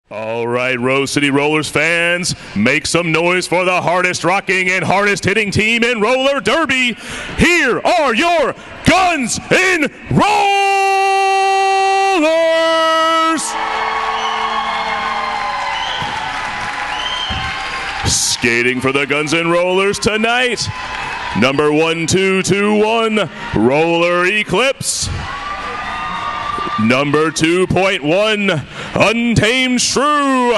All right, Rose City Rollers fans, make some noise for the hardest rocking and hardest hitting team in roller derby. Here are your Guns N' Rollers! Skating for the Guns N' Rollers tonight, number 1221, Roller Eclipse. Number 2.1, Untamed Shrew.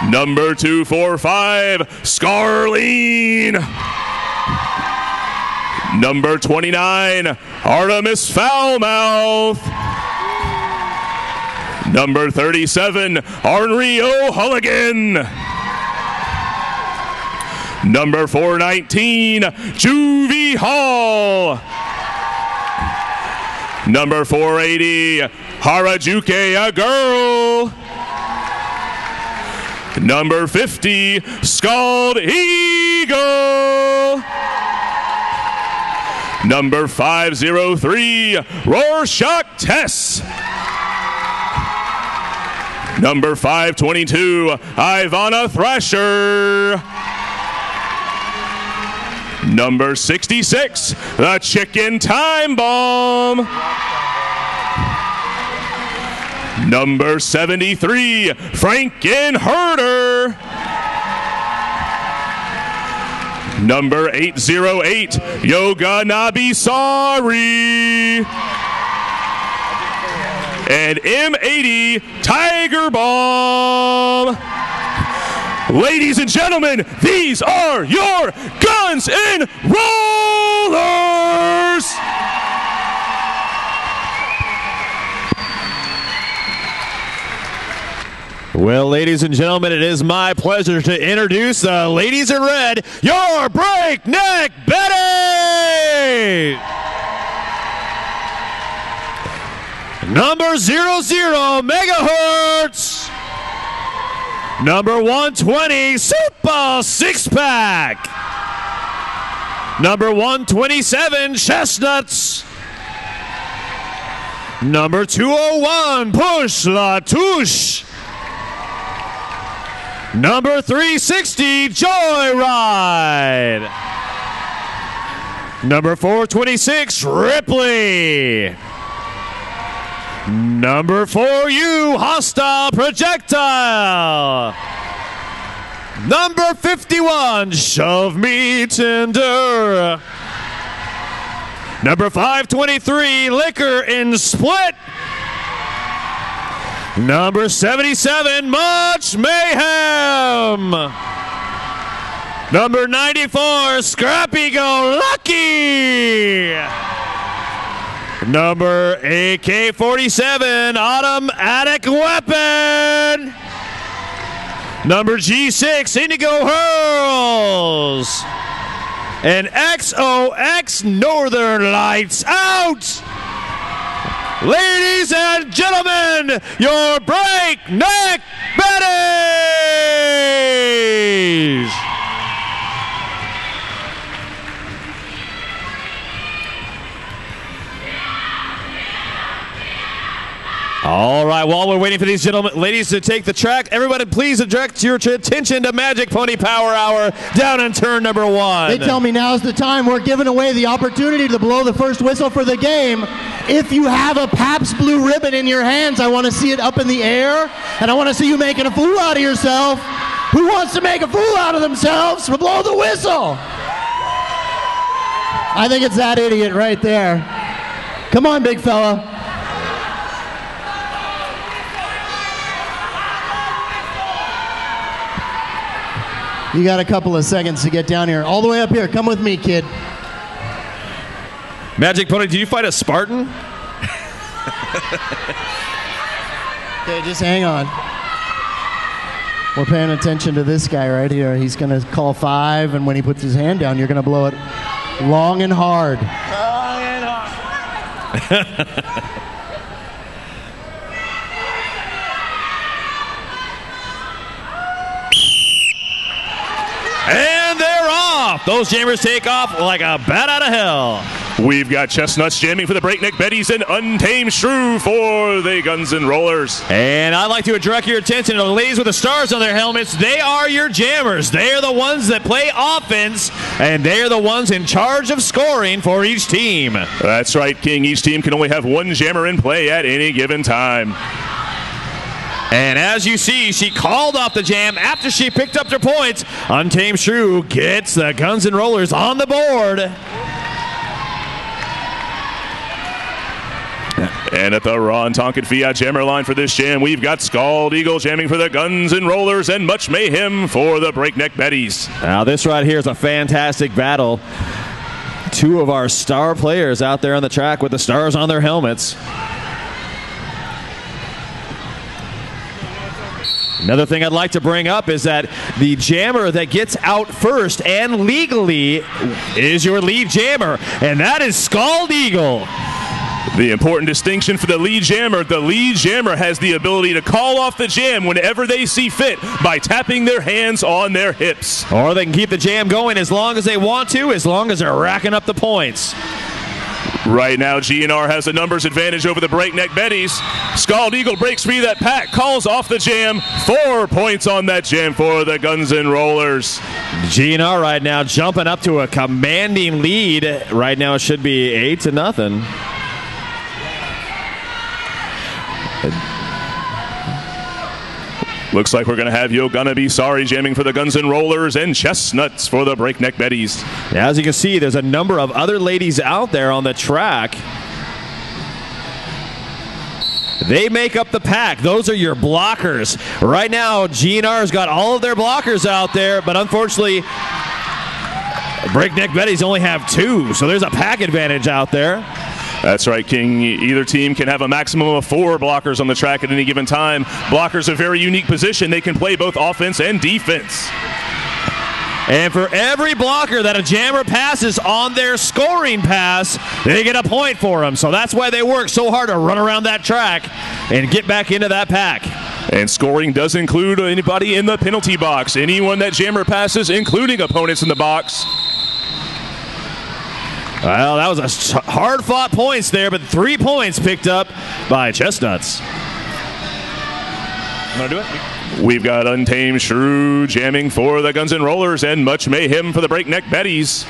Number 245, Scarleen. Number 29, Artemis Foulmouth. Number 37, Arnry O'Hulligan. Number 419, Juvie Hall. Number 480, Harajuke a Girl. Number 50, Scald Eagle. Number 503, Rorschach Tess. Number 522, Ivana Thrasher. Number 66, the Chicken Time Bomb. Number 73, Frankenherder. Number 808, Yoga Nabisari. And M80, Tiger Bomb. Ladies and gentlemen, these are your Guns N' Rollers! Well, ladies and gentlemen, it is my pleasure to introduce the ladies in red, your Breakneck Betties! Number 00 megahertz. Number 120, Super Six Pack. Number 127, Chestnuts. Number 201, Push La Touche. Number 360, Joyride. Number 426, Ripley. Number 4U, Hostile Projectile. Number 51, Shove Me Tender. Number 523, Liquor in Split. Number 77, Much Mayhem. Number 94, Scrappy Go Lucky. Number AK-47, Automatic Weapon. Number G6, Indigo Hurls. And XOX, Northern Lights Out. Ladies and gentlemen, your Breakneck Betties! All right, while we're waiting for these ladies to take the track, everybody please direct your attention to Magic Pony Power Hour down in turn number 1. They tell me now's the time. We're giving away the opportunity to blow the first whistle for the game. If you have a Pabst Blue Ribbon in your hands, I want to see it up in the air, and I want to see you making a fool out of yourself. Who wants to make a fool out of themselves? Blow the whistle. I think it's that idiot right there. Come on, big fella. You got a couple of seconds to get down here. All the way up here. Come with me, kid. Magic Pony, did you fight a Spartan? Okay, just hang on. We're paying attention to this guy right here. He's going to call 5, and when he puts his hand down, you're going to blow it long and hard. Long and hard. And they're off. Those jammers take off like a bat out of hell. We've got Chestnuts jamming for the Breakneck Betties and Untamed Shrew for the Guns N' Rollers. And I'd like to direct your attention to the ladies with the stars on their helmets. They are your jammers. They are the ones that play offense, and they are the ones in charge of scoring for each team. That's right, King. Each team can only have one jammer in play at any given time. And as you see, she called off the jam after she picked up their points. Untamed Shrew gets the Guns N' Rollers on the board. And at the Ron Tonkin Fiat jammer line for this jam, we've got Scald Eagle jamming for the Guns N' Rollers and Much Mayhem for the Breakneck Betties. Now this right here is a fantastic battle. Two of our star players out there on the track with the stars on their helmets. Another thing I'd like to bring up is that the jammer that gets out first and legally is your lead jammer, and that is Scald Eagle. The important distinction for the lead jammer has the ability to call off the jam whenever they see fit by tapping their hands on their hips. Or they can keep the jam going as long as they want to, as long as they're racking up the points. Right now, GNR has a numbers advantage over the Breakneck Betties. Scald Eagle breaks free of that pack, calls off the jam. 4 points on that jam for the Guns N' Rollers. GNR right now jumping up to a commanding lead. Right now it should be 8-0. Looks like we're going to have Yo Gonna Be Sorry jamming for the Guns N' Rollers and Chestnuts for the Breakneck Betties. Now, as you can see, there's a number of other ladies out there on the track. They make up the pack. Those are your blockers. Right now, GNR's got all of their blockers out there, but unfortunately, Breakneck Betties only have 2, so there's a pack advantage out there. That's right, King. Either team can have a maximum of 4 blockers on the track at any given time. Blockers are a very unique position. They can play both offense and defense. And for every blocker that a jammer passes on their scoring pass, they get a point for them. So that's why they work so hard to run around that track and get back into that pack. And scoring does include anybody in the penalty box. Anyone that jammer passes, including opponents in the box. Well, that was a hard-fought points there, but 3 points picked up by Chestnuts. Want to do it? We've got Untamed Shrew jamming for the Guns N' Rollers and Much Mayhem for the Breakneck Betties.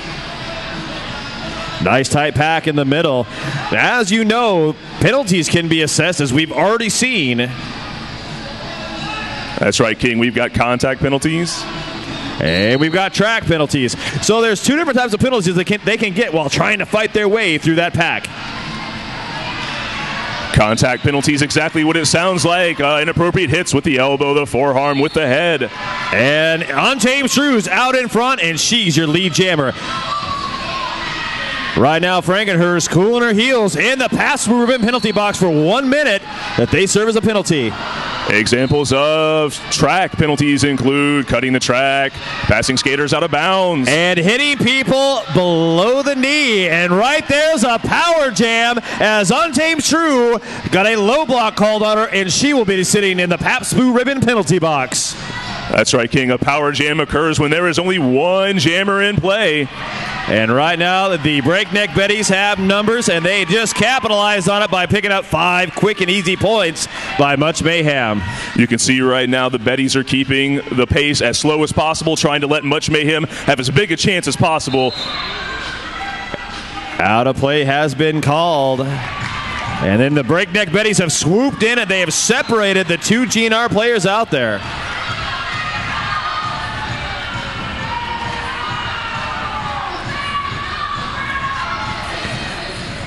Nice tight pack in the middle. As you know, penalties can be assessed, as we've already seen. That's right, King. We've got contact penalties. And we've got track penalties. So there's 2 different types of penalties they can get while trying to fight their way through that pack. Contact penalties, exactly what it sounds like. Inappropriate hits with the elbow, the forearm, with the head. And Untamed Shrew's out in front, and she's your lead jammer. Right now, Frankenhurst cooling her heels in the pass-through ribbon penalty box for 1 minute that they serve as a penalty. Examples of track penalties include cutting the track, passing skaters out of bounds, and hitting people below the knee. And right there's a power jam as Untamed Shrew got a low block called on her, and she will be sitting in the Pabst Blue Ribbon penalty box. That's right, King. A power jam occurs when there is only 1 jammer in play. And right now, the Breakneck Betties have numbers, and they just capitalized on it by picking up 5 quick and easy points by Much Mayhem. You can see right now the Betties are keeping the pace as slow as possible, trying to let Much Mayhem have as big a chance as possible. Out of play has been called. And then the Breakneck Betties have swooped in, and they have separated the 2 GNR players out there.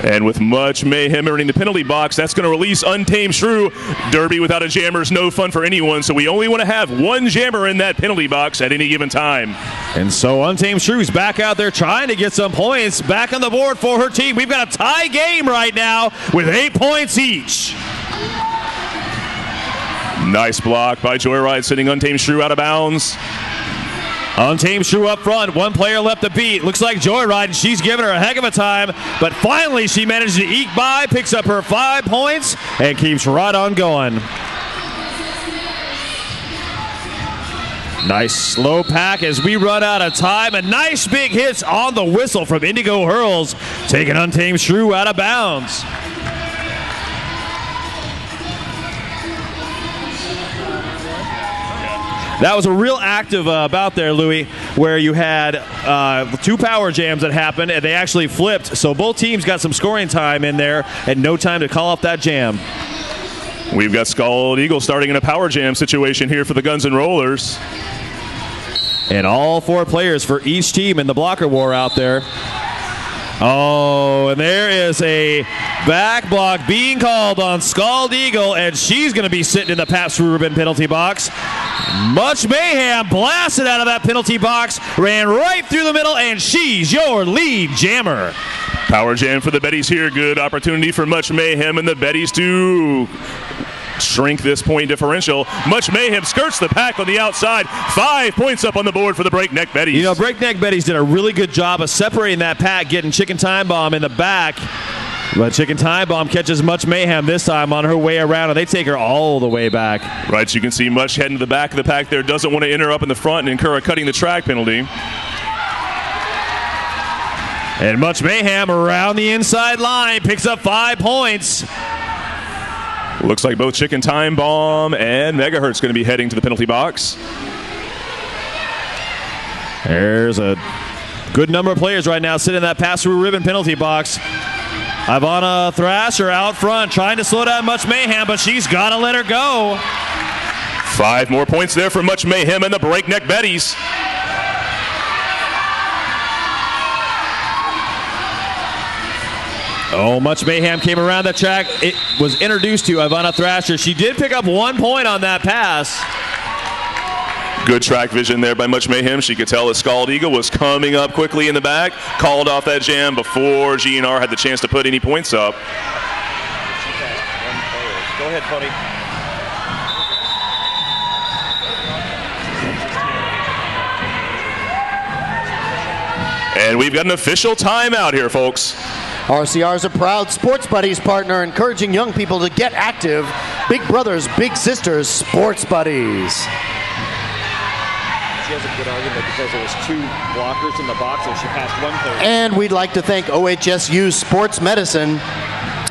And with Much Mayhem entering the penalty box, that's going to release Untamed Shrew. Derby without a jammer is no fun for anyone, so we only want to have 1 jammer in that penalty box at any given time. And so Untamed Shrew's back out there trying to get some points back on the board for her team. We've got a tie game right now with 8 points each. Nice block by Joyride, sending Untamed Shrew out of bounds. Untamed Shrew up front. 1 player left to beat. Looks like Joyride, and she's giving her a heck of a time. But finally, she managed to eke by, picks up her 5 points, and keeps right on going. Nice slow pack as we run out of time. And nice big hits on the whistle from Indigo Hurls, taking Untamed Shrew out of bounds. That was a real active bout there, Louie, where you had 2 power jams that happened, and they actually flipped. So both teams got some scoring time in there and no time to call off that jam. We've got Scald Eagle starting in a power jam situation here for the Guns N' Rollers. And all 4 players for each team in the blocker war out there. Oh, and there is a back block being called on Scald Eagle, and she's going to be sitting in the Pabst Blue Ribbon penalty box. Much Mayhem blasted out of that penalty box, ran right through the middle, and she's your lead jammer. Power jam for the Betties here. Good opportunity for Much Mayhem and the Betties to shrink this point differential. Much Mayhem skirts the pack on the outside. 5 points up on the board for the Breakneck Betties. You know, Breakneck Betties did a really good job of separating that pack, getting Chicken Time Bomb in the back. But Chicken Time Bomb catches Much Mayhem this time on her way around, and they take her all the way back. Right, so you can see Much heading to the back of the pack there. Doesn't want to enter up in the front and incur a cutting the track penalty. And Much Mayhem around the inside line picks up 5 points. Looks like both Chicken Time Bomb and Megahertz going to be heading to the penalty box. There's a good number of players right now sitting in that pass-through ribbon penalty box. Ivana Thrasher out front trying to slow down Much Mayhem, but she's got to let her go. 5 more points there for Much Mayhem and the Breakneck Betties. Oh, Much Mayhem came around the track. It was introduced to Ivana Thrasher. She did pick up 1 point on that pass. Good track vision there by Much Mayhem. She could tell that Scald Eagle was coming up quickly in the back. Called off that jam before GNR had the chance to put any points up. Go ahead, Pony. And we've got an official timeout here, folks. RCR is a proud Sports Buddies partner, encouraging young people to get active. Big brothers, big sisters, Sports Buddies. She has a good argument because there was 2 blockers in the box and she passed 1 player. And we'd like to thank OHSU Sports Medicine.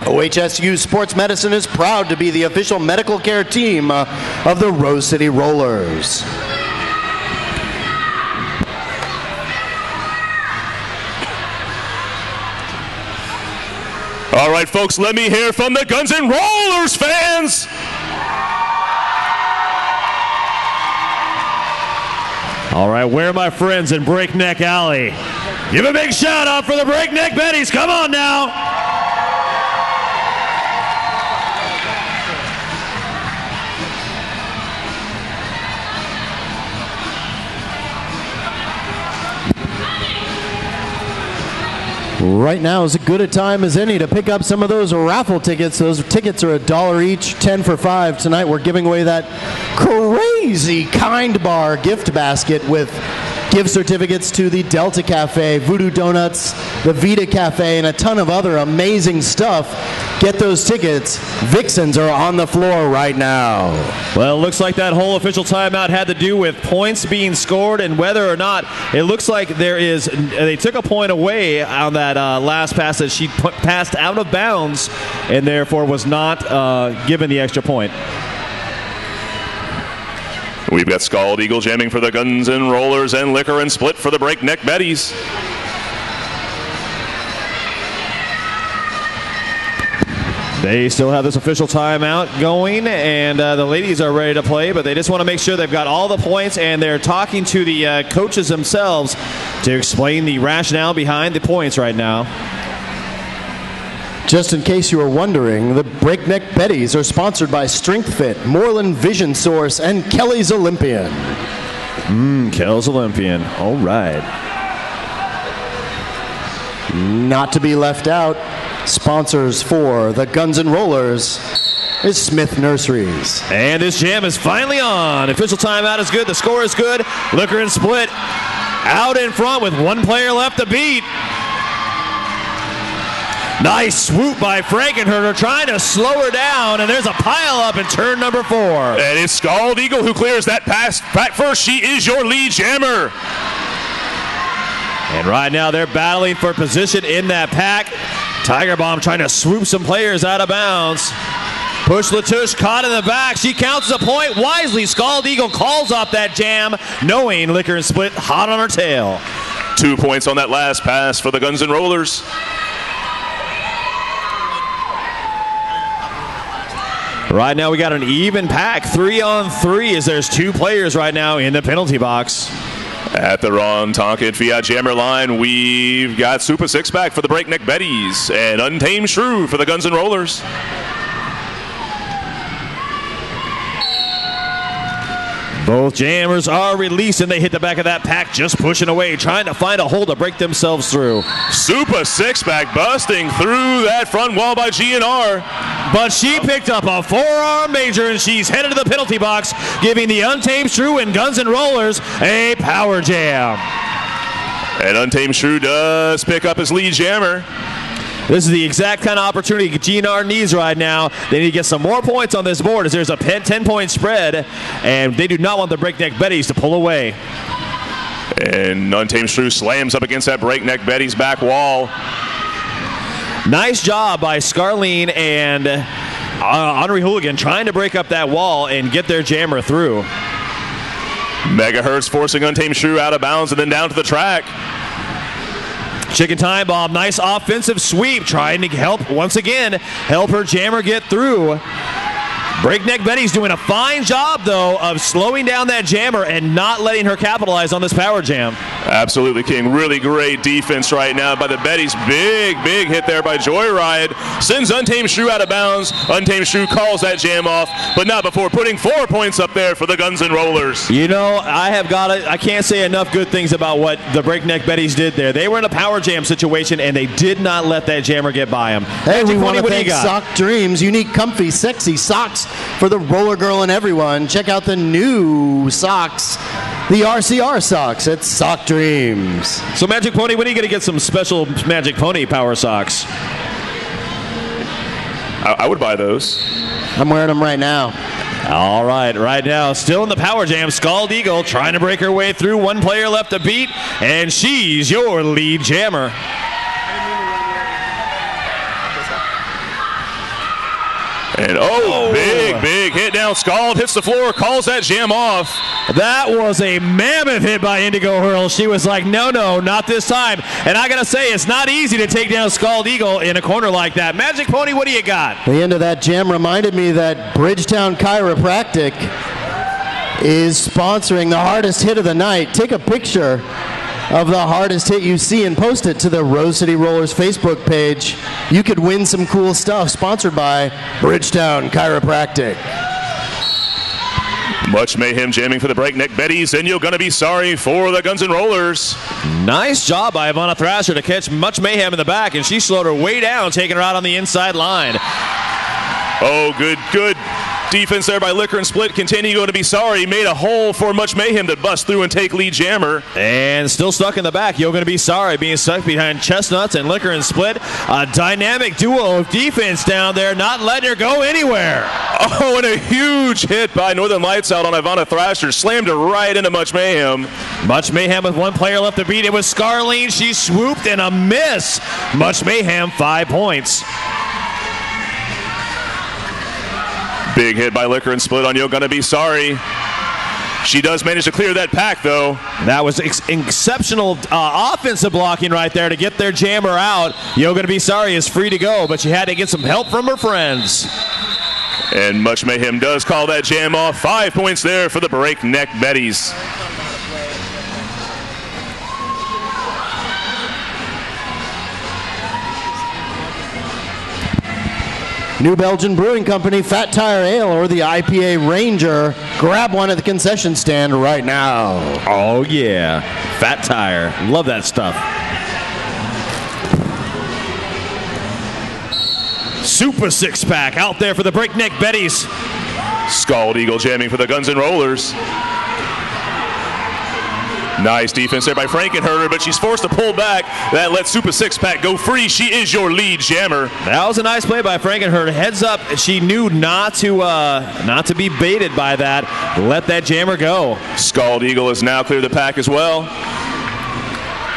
OHSU Sports Medicine is proud to be the official medical care team of the Rose City Rollers. All right, folks, let me hear from the Guns N' Rollers fans. All right, where are my friends in Breakneck Alley? Give a big shout out for the Breakneck Betties. Come on now. Right now is as good a time as any to pick up some of those raffle tickets. Those tickets are $1 each, 10 for 5. Tonight we're giving away that crazy Kind Bar gift basket with gift certificates to the Delta Cafe, Voodoo Donuts, the Vita Cafe, and a ton of other amazing stuff. Get those tickets. Vixens are on the floor right now. Well, it looks like that whole official timeout had to do with points being scored and whether or not it looks like they took a point away on that last pass that she passed out of bounds and therefore was not given the extra point. We've got Scald Eagle jamming for the Guns N' Rollers and Liquor and Split for the Breakneck Betties. They still have this official timeout going, and the ladies are ready to play, but they just want to make sure they've got all the points, and they're talking to the coaches themselves to explain the rationale behind the points right now. Just in case you were wondering, the Breakneck Betties are sponsored by Strength Fit, Moreland Vision Source, and Kelly's Olympian. Kelly's Olympian. All right. Not to be left out, sponsors for the Guns N' Rollers is Smith Nurseries. And this jam is finally on. Official timeout is good. The score is good. Liquor and Split out in front with 1 player left to beat. Nice swoop by Frankenherder, trying to slow her down, and there's a pile up in turn number 4. And it's Scald Eagle who clears that pass back first. She is your lead jammer. And right now they're battling for position in that pack. Tiger Bomb trying to swoop some players out of bounds. Push Latouche caught in the back. She counts as a point wisely. Scald Eagle calls off that jam, knowing Liquor and Split hot on her tail. 2 points on that last pass for the Guns N' Rollers. Right now we got an even pack, 3-on-3, as there's 2 players right now in the penalty box. At the Ron Tonkin Fiat Jammer line, we've got Super Six Pack for the Breakneck Betties and Untamed Shrew for the Guns N' Rollers. Both jammers are released, and they hit the back of that pack, just pushing away, trying to find a hole to break themselves through. Super Six Pack busting through that front wall by GNR. But she picked up a forearm major, and she's headed to the penalty box, giving the Untamed Shrew and Guns N' Rollers a power jam. And Untamed Shrew does pick up his lead jammer. This is the exact kind of opportunity GNR needs right now. They need to get some more points on this board, as there's a 10-point spread, and they do not want the Breakneck Betties to pull away. And Untamed Shrew slams up against that Breakneck Betties back wall. Nice job by Scarleen and Honorary Hooligan trying to break up that wall and get their jammer through. Megahertz forcing Untamed Shrew out of bounds and then down to the track. Chicken Time Bomb, nice offensive sweep, trying to once again, help her jammer get through. Breakneck Betty's doing a fine job, though, of slowing down that jammer and not letting her capitalize on this power jam. Absolutely, King. Really great defense right now by the Betties. Big hit there by Joyride. Sends Untamed Shrew out of bounds. Untamed Shrew calls that jam off, but not before putting 4 points up there for the Guns N' Rollers. You know, I can't say enough good things about what the Breakneck Betties did there. They were in a power jam situation, and they did not let that jammer get by them. Hey, we want to thank Sock Dreams. Unique, comfy, sexy socks for the roller girl and everyone. Check out the new socks, the RCR socks at Sock Dreams. So Magic Pony, when are you going to get some special Magic Pony power socks? I would buy those. I'm wearing them right now. All right now, still in the power jam, Scald Eagle trying to break her way through. 1 player left to beat, and she's your lead jammer. And big hit down. Scald hits the floor, calls that jam off. That was a mammoth hit by Indigo Hurl. She was like, no, not this time. And I got to say, it's not easy to take down Scald Eagle in a corner like that. Magic Pony, what do you got? The end of that jam reminded me that Bridgetown Chiropractic is sponsoring the hardest hit of the night. Take a picture of the hardest hit you see and post it to the Rose City Rollers Facebook page. You could win some cool stuff, sponsored by Bridgetown Chiropractic. Much mayhem jamming for the Breakneck Betties, and you're going to be sorry for the Guns N' Rollers. Nice job by Ivana Thrasher to catch Much Mayhem in the back, and she slowed her way down, taking her out on the inside line. Oh, good defense there by Liquor and Split. Continue going to be sorry. Made a hole for Much Mayhem to bust through and take lead jammer. And still stuck in the back. You're going to be sorry being stuck behind Chestnuts and Liquor and Split. A dynamic duo of defense down there, not letting her go anywhere. Oh, and a huge hit by Northern Lights out on Ivana Thrasher. Slammed her right into Much Mayhem. Much Mayhem with 1 player left to beat. It was Scarleen. She swooped and a miss. Much Mayhem, 5 points. Big hit by Liquor and Split on You're Gonna Be Sorry. She does manage to clear that pack, though. That was exceptional offensive blocking right there to get their jammer out. You're Gonna Be Sorry is free to go, but she had to get some help from her friends. And Much Mayhem does call that jam off. 5 points there for the Breakneck Betties. New Belgian Brewing Company, Fat Tire Ale, or the IPA Ranger. Grab one at the concession stand right now. Oh, yeah. Fat Tire. Love that stuff. Super six-pack out there for the Breakneck Betties. Scald Eagle jamming for the Guns N' Rollers. Nice defense there by Frankenherder, but she's forced to pull back. That lets Super Six Pack go free. She is your lead jammer. That was a nice play by Frankenherder. Heads up, she knew not to be baited by that. Let that jammer go. Scald Eagle has now cleared the pack as well.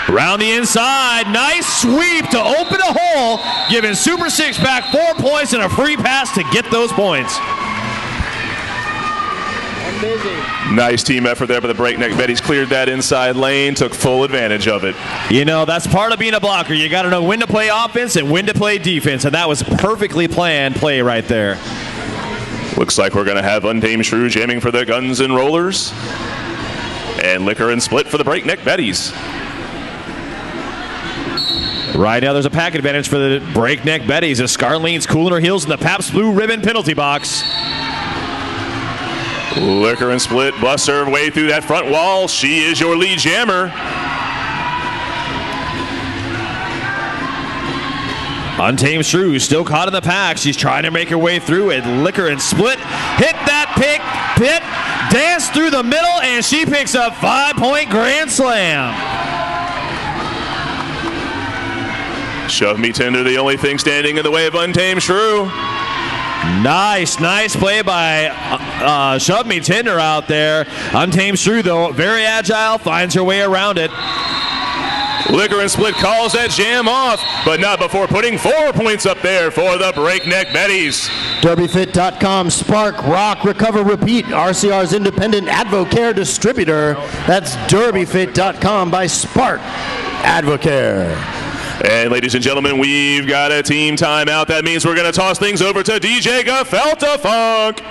Around the inside, nice sweep to open a hole, giving Super Six Pack 4 points and a free pass to get those points. Nice team effort there, but the Breakneck Betties cleared that inside lane, took full advantage of it. You know, that's part of being a blocker. You got to know when to play offense and when to play defense, and that was perfectly planned play right there. Looks like we're going to have Untamed Shrew jamming for the Guns and Rollers, and Liquor and Split for the Breakneck Betties. Right now there's a pack advantage for the Breakneck Betties as Scarlene's cooling her heels in the Pabst Blue Ribbon penalty box. Liquor and Split busts her way through that front wall. She is your lead jammer. Untamed Shrew still caught in the pack. She's trying to make her way through it. Liquor and Split hit that pit, dance through the middle, and she picks up 5-point grand slam. Shove Me Tender, the only thing standing in the way of Untamed Shrew. Nice play by Shove Me Tender out there. Untamed Shrew, though, very agile, finds her way around it. Liquor and Split calls that jam off, but not before putting 4 points up there for the Breakneck Betties. DerbyFit.com, Spark, Rock, Recover, Repeat, RCR's independent Advocare distributor. That's DerbyFit.com by Spark Advocare. And ladies and gentlemen, we've got a team timeout. That means we're going to toss things over to DJ Gefelta Funk.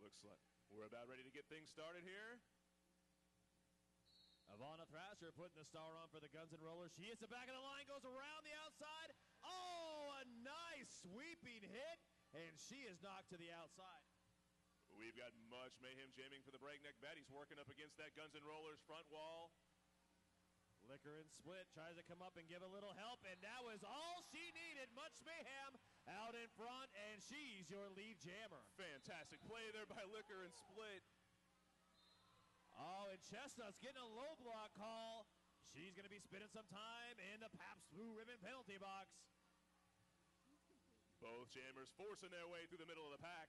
Looks like we're about ready to get things started here. Ivana Thrasher putting the star on for the Guns and Rollers. She hits the back of the line, goes around the outside. Oh, a nice sweeping hit, and she is knocked to the outside. We've got Much Mayhem jamming for the Breakneck Betties, working up against that Guns and Rollers front wall. Liquor and Split tries to come up and give a little help, and that was all she needed. Much Mayhem out in front, and she's your lead jammer. Fantastic play there by Liquor and Split. Oh, and Chestnut's getting a low block call. She's going to be spending some time in the Pabst Blue Ribbon penalty box. Both jammers forcing their way through the middle of the pack.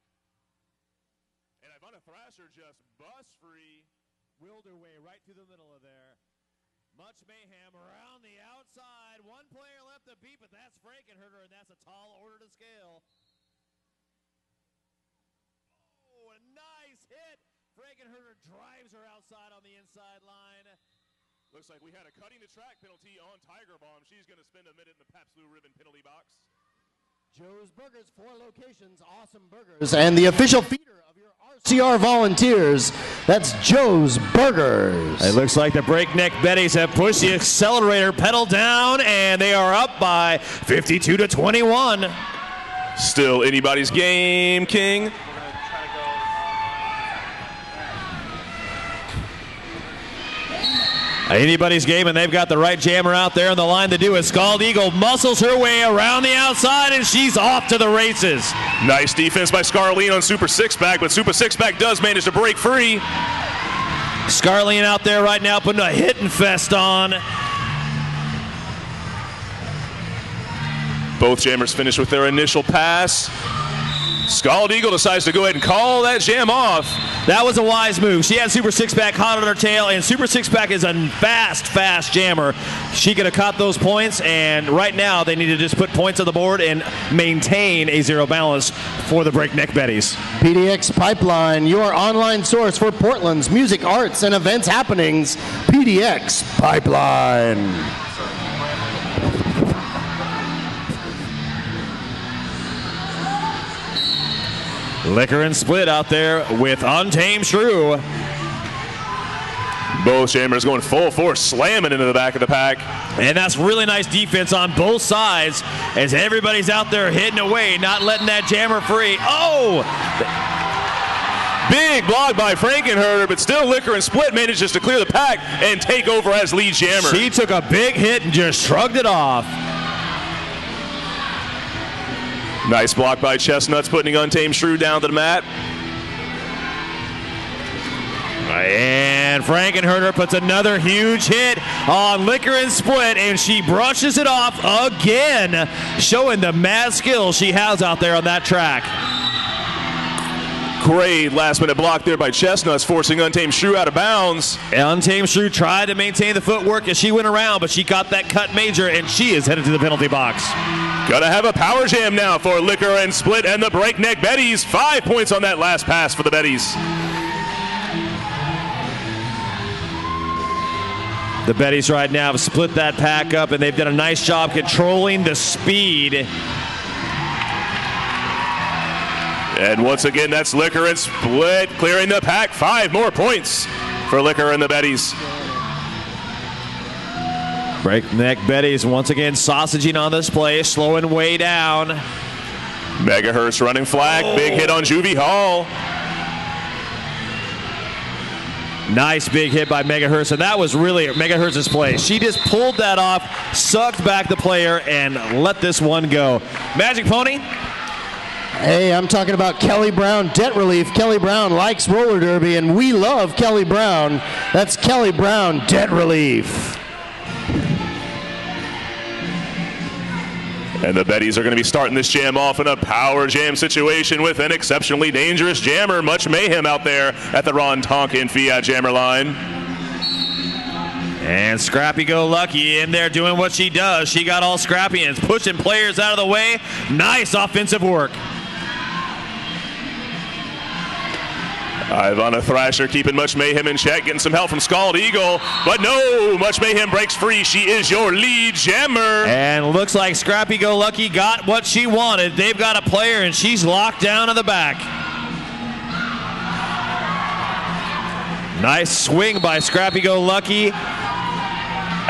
And Ivana Thrasher just busts free. Willed her way right through the middle of there. Much Mayhem around the outside. One player left to beat, but that's Frankenherder, and that's a tall order to scale. Oh, a nice hit. Frankenherder drives her outside on the inside line. Looks like we had a cutting the track penalty on Tiger Bomb. She's going to spend a minute in the Pabst Blue Ribbon penalty box. Joe's Burgers, 4 locations, awesome burgers, and the official feeder of your RCR volunteers. That's Joe's Burgers. It looks like the Breakneck Betties have pushed the accelerator pedal down, and they are up by 52-21. Still anybody's game, King. Anybody's game, and they've got the right jammer out there on the line to do it. Scald Eagle muscles her way around the outside, and she's off to the races. Nice defense by Scarlene on Super Six Pack, but Super Six Pack does manage to break free. Scarlene out there right now putting a hitting fest on. Both jammers finish with their initial pass. Scald Eagle decides to go ahead and call that jam off. That was a wise move. She had Super Six Pack hot on her tail, and Super Six Pack is a fast jammer. She could have caught those points, and right now they need to just put points on the board and maintain a zero balance for the Breakneck Betties. PDX Pipeline, your online source for Portland's music, arts, and events happenings. PDX Pipeline. Liquor and Split out there with Untamed Shrew. Both jammers going full force, slamming into the back of the pack. And that's really nice defense on both sides as everybody's out there hitting away, not letting that jammer free. Oh! Big block by Frankenherder, but still Liquor and Split manages to clear the pack and take over as lead jammer. She took a big hit and just shrugged it off. Nice block by Chestnuts, putting Untamed Shrew down to the mat. And Frankenherder puts another huge hit on Liquor and Split, and she brushes it off again, showing the mad skill she has out there on that track. Great last-minute block there by Chestnuts, forcing Untamed Shrew out of bounds. Untamed Shrew tried to maintain the footwork as she went around, but she got that cut major, and she is headed to the penalty box. Gonna have a power jam now for Liquor and Split and the Breakneck Betties. 5 points on that last pass for the Betties. The Betties right now have split that pack up, and they've done a nice job controlling the speed. And once again, that's Liquor and Split clearing the pack. 5 more points for Liquor and the Betties. Breakneck Betties once again sausaging on this play, slowing way down. Megahertz running flag. Big hit on Juvie Hall. Nice big hit by Megahertz, and that was really Megahertz's play. She just pulled that off, sucked back the player, and let this one go. Magic Pony? Hey, I'm talking about Kelly Brown debt relief. Kelly Brown likes roller derby, and we love Kelly Brown. That's Kelly Brown debt relief. And the Betties are going to be starting this jam off in a power jam situation with an exceptionally dangerous jammer. Much mayhem out there at the Ron Tonkin Fiat jammer line. And Scrappy Go Lucky in there doing what she does. She got all scrappy and is pushing players out of the way. Nice offensive work. Ivana Thrasher keeping Much Mayhem in check, getting some help from Scald Eagle. But no, Much Mayhem breaks free. She is your lead jammer. And looks like Scrappy Go Lucky got what she wanted. They've got a player, and she's locked down in the back. Nice swing by Scrappy Go Lucky.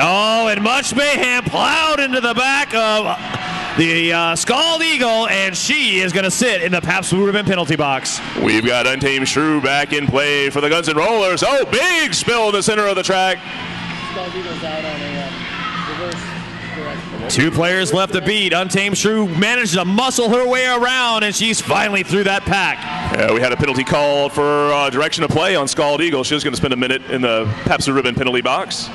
Oh, and Much Mayhem plowed into the back of the Scald Eagle, and she is going to sit in the Pabst Blue Ribbon penalty box. We've got Untamed Shrew back in play for the Guns N' Rollers. Oh, big spill in the center of the track. Scald Eagle's out on a reverse direction. 2 players left to beat. Untamed Shrew managed to muscle her way around, and she's finally through that pack. Yeah, we had a penalty called for direction of play on Scald Eagle. She was going to spend a minute in the Pabst Blue Ribbon penalty box.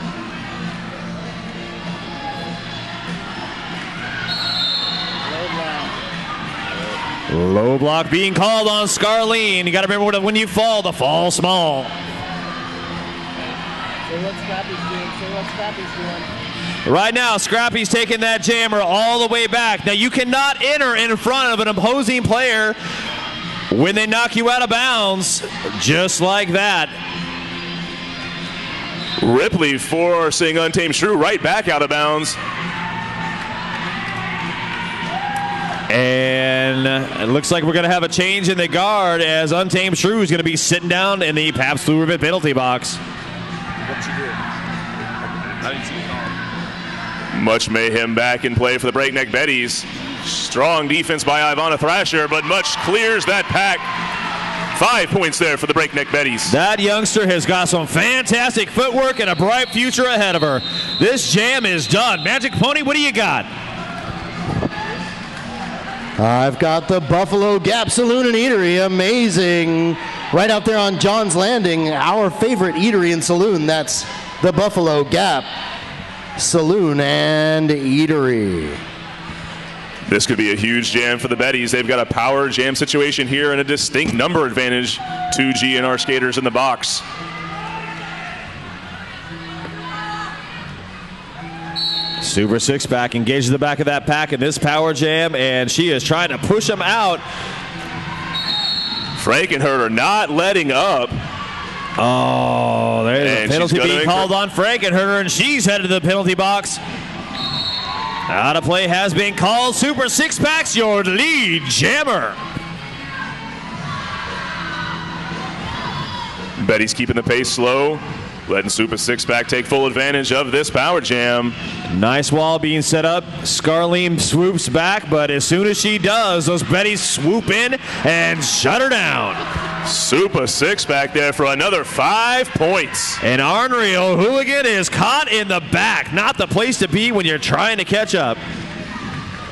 Low block being called on Scarleen. You got to remember when you fall, the fall small. Say what Scrappy's doing. Say what Scrappy's doing. Right now, Scrappy's taking that jammer all the way back. Now, you cannot enter in front of an opposing player when they knock you out of bounds, just like that. Ripley forcing Untamed Shrew right back out of bounds. And it looks like we're going to have a change in the guard as Untamed Shrew is going to be sitting down in the Pabst Blue Ribbon penalty box. What'd you do? I didn't see the call. Much Mayhem back in play for the Breakneck Betties. Strong defense by Ivana Thrasher, but Much clears that pack. 5 points there for the Breakneck Betties. That youngster has got some fantastic footwork and a bright future ahead of her. This jam is done. Magic Pony, what do you got? I've got the Buffalo Gap Saloon and Eatery. Amazing. Right out there on John's Landing, our favorite eatery and saloon. That's the Buffalo Gap Saloon and Eatery. This could be a huge jam for the Betties. They've got a power jam situation here and a distinct number advantage to GNR skaters in the box. Super Six-Pack engages the back of that pack in this power jam, and she is trying to push him out. Frankenherder not letting up. Oh, there's a penalty being called on Frankenherder, and she's headed to the penalty box. Out of play has been called. Super Six-Pack's your lead jammer. Betty's keeping the pace slow, letting Super Six-Pack take full advantage of this power jam. Nice wall being set up. Scarleen swoops back, but as soon as she does, those Betties swoop in and shut her down. Super Six-Pack there for another 5 points. And Ornery O'Hooligan is caught in the back. Not the place to be when you're trying to catch up.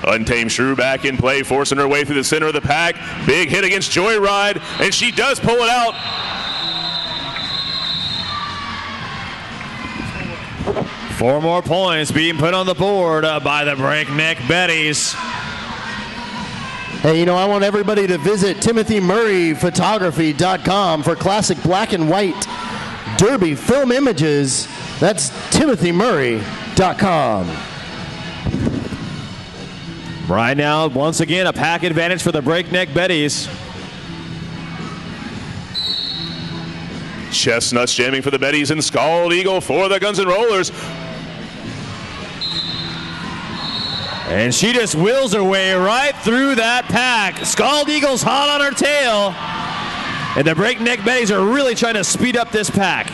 Untamed Shrew back in play, forcing her way through the center of the pack. Big hit against Joyride, and she does pull it out. 4 more points being put on the board by the Breakneck Betties. Hey, you know, I want everybody to visit TimothyMurrayPhotography.com for classic black and white derby film images. That's TimothyMurray.com. Right now, once again, a pack advantage for the Breakneck Betties. Chestnuts jamming for the Betties and Scald Eagle for the Guns N' Rollers. And she just wheels her way right through that pack. Scald Eagle's hot on her tail. And the Breakneck Betties are really trying to speed up this pack.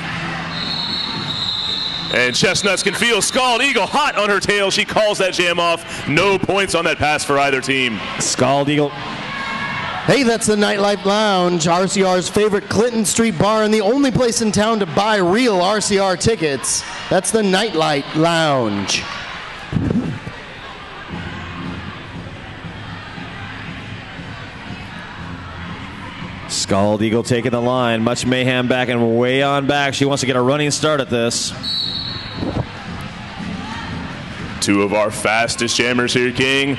And Chestnuts can feel Scald Eagle hot on her tail. She calls that jam off. No points on that pass for either team. Scald Eagle. Hey, that's the Nightlife Lounge, RCR's favorite Clinton Street bar and the only place in town to buy real RCR tickets. That's the Nightlight Lounge. Scald Eagle taking the line. Much Mayhem back and way on back. She wants to get a running start at this. 2 of our fastest jammers here, King.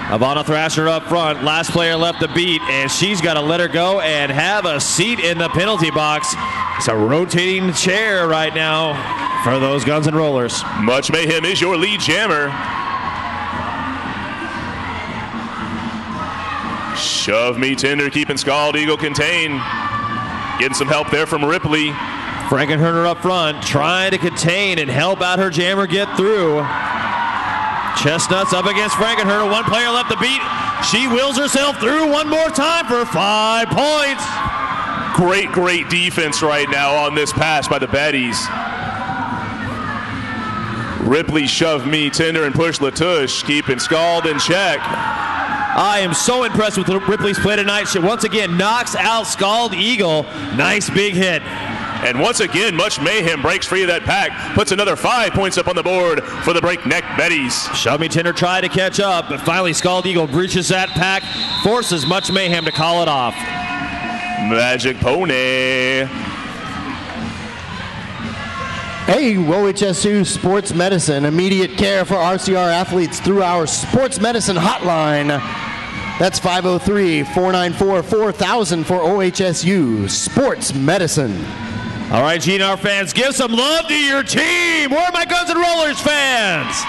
Ivana Thrasher up front. Last player left the beat, and she's got to let her go and have a seat in the penalty box. It's a rotating chair right now for those Guns N' Rollers. Much Mayhem is your lead jammer. Shove Me Tender keeping Scald Eagle contained. Getting some help there from Ripley. Frankenhurter up front, trying to contain and help out her jammer get through. Chestnuts up against Frankenhurter. 1 player left the beat. She wheels herself through one more time for 5 points. Great defense right now on this pass by the Betties. Ripley Shove Me Tender and Push Latouche keeping Scald in check. I am so impressed with Ripley's play tonight. She once again knocks out Scald Eagle. Nice big hit. And once again, Much Mayhem breaks free of that pack, puts another 5 points up on the board for the Breakneck Betties. Shove Me Tender tried to catch up, but finally Scald Eagle breaches that pack, forces Much Mayhem to call it off. Magic Pony. Hey, OHSU Sports Medicine, immediate care for RCR athletes through our Sports Medicine hotline. That's 503-494-4000 for OHSU Sports Medicine. All right, GNR fans, give some love to your team. Where are my Guns N' Rollers fans?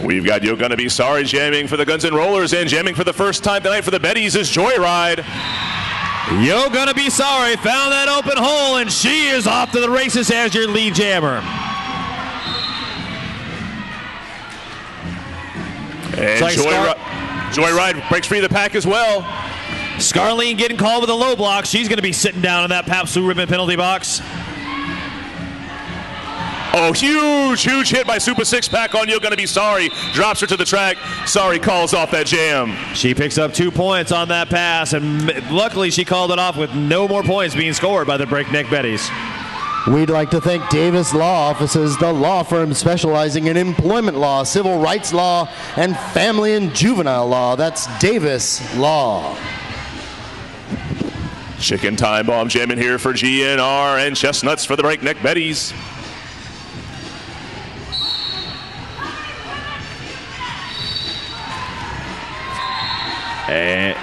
We've got You're Gonna Be Sorry jamming for the Guns N' Rollers, and jamming for the first time tonight for the Betties is Joyride. You're Gonna Be Sorry found that open hole, and she is off to the races as your lead jammer. And Joyride breaks free of the pack as well. Scarleen getting called with a low block. She's going to be sitting down in that Pabst Blue Ribbon penalty box. Oh, huge hit by Super Six Pack on You're Gonna Be Sorry. Drops her to the track. Sorry calls off that jam. She picks up 2 points on that pass, and luckily she called it off with no more points being scored by the Breakneck Betties. We'd like to thank Davis Law Offices, the law firm specializing in employment law, civil rights law, and family and juvenile law. That's Davis Law. Chicken Time Bomb jamming here for GNR, and Chestnuts for the Breakneck Betties. And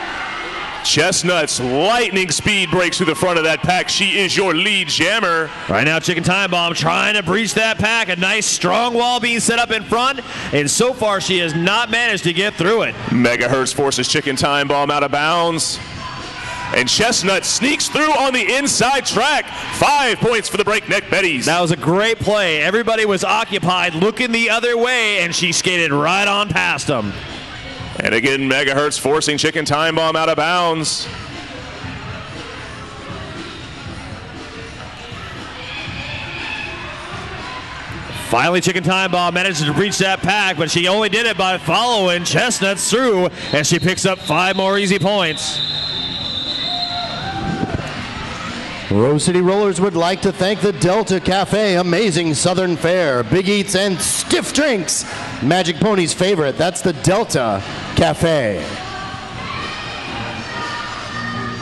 Chestnuts lightning speed breaks through the front of that pack. She is your lead jammer. Right now, Chicken Time Bomb trying to breach that pack. A nice strong wall being set up in front, and so far she has not managed to get through it. Megahertz forces Chicken Time Bomb out of bounds. And Chestnut sneaks through on the inside track. 5 points for the Breakneck Betties. That was a great play. Everybody was occupied looking the other way, and she skated right on past them. And again, Megahertz forcing Chicken Time Bomb out of bounds. Finally, Chicken Time Bomb manages to reach that pack, but she only did it by following Chestnuts through, and she picks up 5 more easy points. Rose City Rollers would like to thank the Delta Cafe, amazing southern fare, big eats, and stiff drinks. Magic Pony's favorite, that's the Delta Cafe.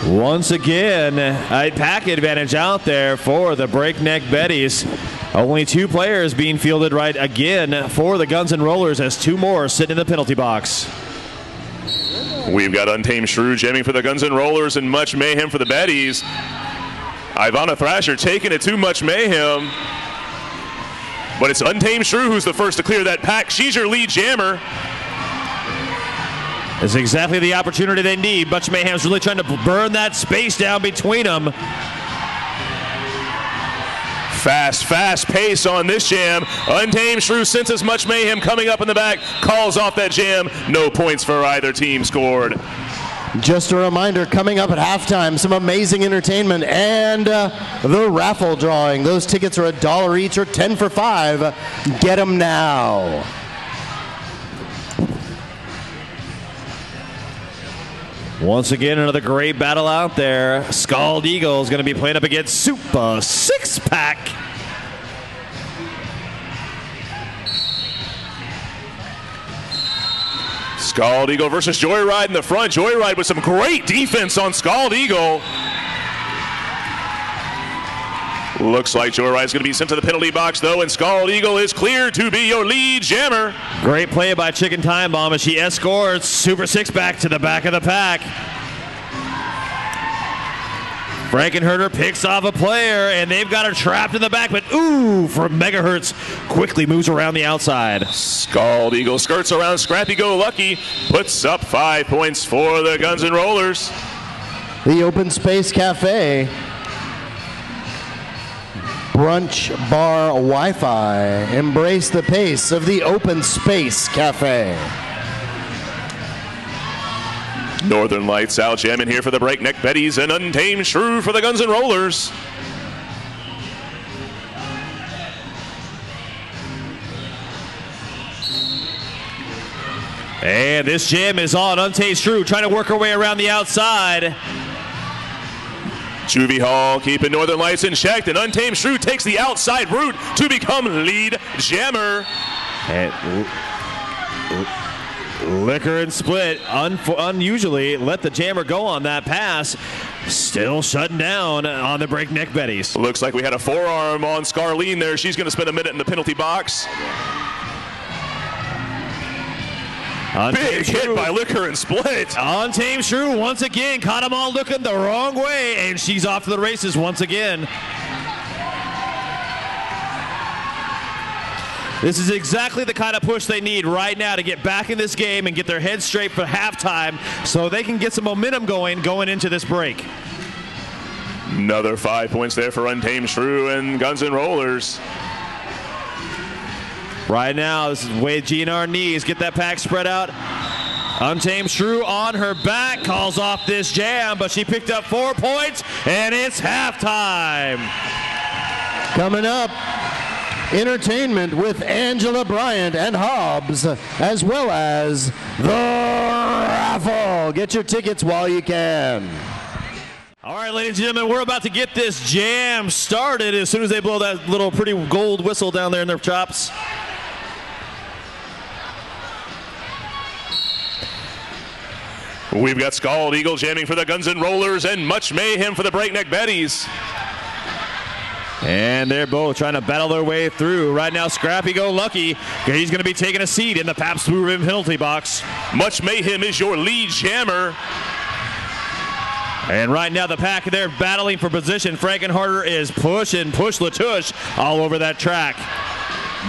Once again, a pack advantage out there for the Breakneck Betties. Only 2 players being fielded right again for the Guns N' Rollers as 2 more sitting in the penalty box. We've got Untamed Shrew jamming for the Guns N' Rollers and Much Mayhem for the Betties. Ivana Thrasher taking it to Much Mayhem. But it's Untamed Shrew who's the first to clear that pack. She's your lead jammer. It's exactly the opportunity they need. Much Mayhem's really trying to burn that space down between them. Fast pace on this jam. Untamed Shrew senses Much Mayhem coming up in the back, calls off that jam. No points for either team scored. Just a reminder, coming up at halftime, some amazing entertainment and the raffle drawing. Those tickets are $1 each or 10 for 5. Get them now. Once again, another great battle out there. Scald Eagle is going to be playing up against Super Six Pack. Scald Eagle versus Joyride in the front. Joyride with some great defense on Scald Eagle. Looks like Joyride's going to be sent to the penalty box, though, and Scald Eagle is cleared to be your lead jammer. Great play by Chicken Time Bomb as she escorts Super Six Pack to the back of the pack. Frankenherder picks off a player, and they've got her trapped in the back, but ooh, from Megahertz, quickly moves around the outside. Scald Eagle skirts around Scrappy Go Lucky, puts up 5 points for the Guns N' Rollers. The Open Space Cafe. Brunch Bar Wi-Fi. Embrace the pace of the Open Space Cafe. Northern Lights out jamming here for the Breakneck Betties and Untamed Shrew for the Guns N' Rollers. And this jam is on. Untamed Shrew trying to work her way around the outside. Juvie Hall keeping Northern Lights in check, and Untamed Shrew takes the outside route to become lead jammer. And Liquor and Split unusually let the jammer go on that pass. Still shutting down on the Breakneck Betties. Looks like we had a forearm on Scarlene there. She's going to spend a minute in the penalty box. Big hit by Liquor and Split. Untamed Shrew once again caught them all looking the wrong way, and she's off to the races once again. This is exactly the kind of push they need right now to get back in this game and get their heads straight for halftime so they can get some momentum going into this break. Another 5 points there for Untamed Shrew and Guns N' Rollers. Right now, this is Wade GNR knees. Get that pack spread out. Untamed Shrew on her back, calls off this jam, but she picked up 4 points, and it's halftime. Coming up, entertainment with Angela Bryant and Hobbs, as well as the raffle. Get your tickets while you can. All right, ladies and gentlemen, we're about to get this jam started as soon as they blow that little pretty gold whistle down there in their chops. We've got Scald Eagle jamming for the Guns N' Rollers and Much Mayhem for the Breakneck Betties. And they're both trying to battle their way through. Right now, Scrappy Go Lucky. He's going to be taking a seat in the Pabst Blue Ribbon penalty box. Much Mayhem is your lead jammer. And right now, the pack, they're battling for position. Frankenharder is push Latush all over that track.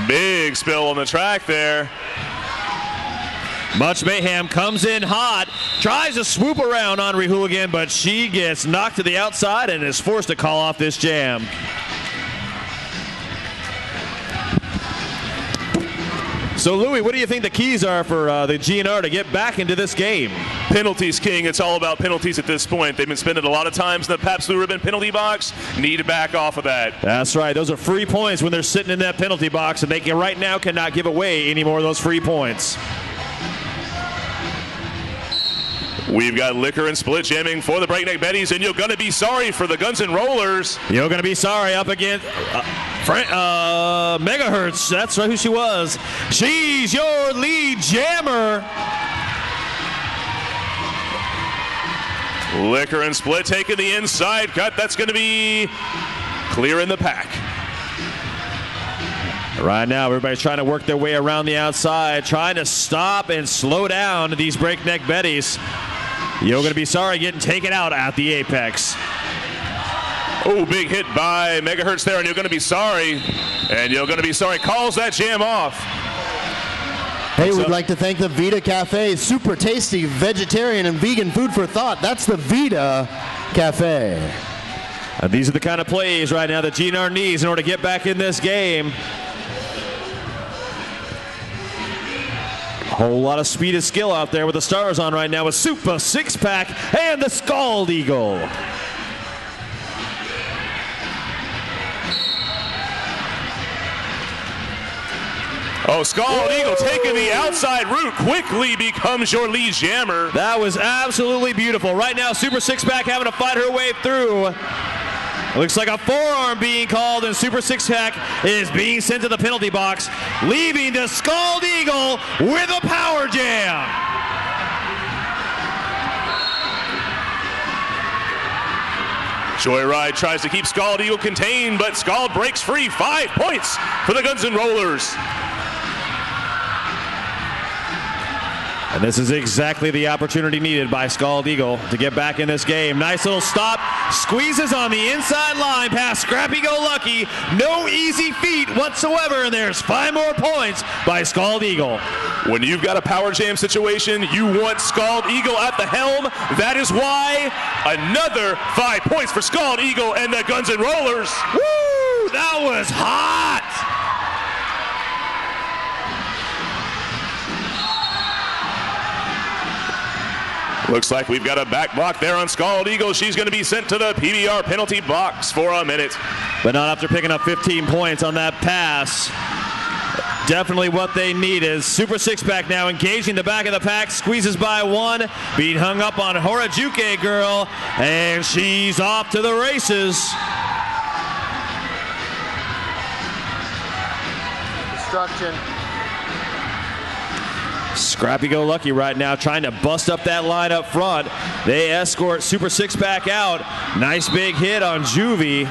Big spill on the track there. Much Mayhem comes in hot, tries to swoop around on Hooligan, but she gets knocked to the outside and is forced to call off this jam. So, Louie, what do you think the keys are for the GNR to get back into this game? Penalties, King. It's all about penalties at this point. They've been spending a lot of times in the Pabst Blue Ribbon penalty box. Need to back off of that. That's right. Those are free points when they're sitting in that penalty box, and they can right now cannot give away any more of those free points. We've got Liquor and Split jamming for the Breakneck Betties, and you're going to be sorry for the Guns N' Rollers. You're going to be sorry up against Megahertz. That's who she was. She's your lead jammer. Liquor and Split taking the inside cut. That's going to be clear in the pack. Right now, everybody's trying to work their way around the outside, trying to stop and slow down these Breakneck Betties. You're going to be sorry getting taken out at the apex. Oh, big hit by Megahertz there, and you're going to be sorry. And you're going to be sorry. Calls that jam off. Hey, we'd like to thank the Vita Cafe. Super tasty vegetarian and vegan food for thought. That's the Vita Cafe. These are the kind of plays right now that GNR needs in order to get back in this game. A whole lot of speed and skill out there with the stars on right now with Super Six-Pack and the Scald Eagle. Oh, Scald Eagle taking the outside route quickly becomes your lead jammer. That was absolutely beautiful. Right now, Super Six-Pack having to fight her way through. Looks like a forearm being called, and Super Six-Pack is being sent to the penalty box, leaving the Scald Eagle with a power jam. Joyride tries to keep Scald Eagle contained, but Scald breaks free. 5 points for the Guns N' Rollers. And this is exactly the opportunity needed by Scald Eagle to get back in this game. Nice little stop. Squeezes on the inside line past Scrappy Go Lucky. No easy feat whatsoever, and there's 5 more points by Scald Eagle. When you've got a power jam situation, you want Scald Eagle at the helm. That is why another 5 points for Scald Eagle and the Guns N' Rollers. Woo! That was hot! Looks like we've got a back block there on Scald Eagle. She's going to be sent to the PBR penalty box for a minute. But not after picking up 15 points on that pass. Definitely what they need is Super Six-Pack now engaging the back of the pack. Squeezes by 1. Being hung up on Harajuku Girl. And she's off to the races. Destruction. Scrappy Go Lucky right now trying to bust up that line up front. They escort Super Six-Pack out. Nice big hit on Juvie.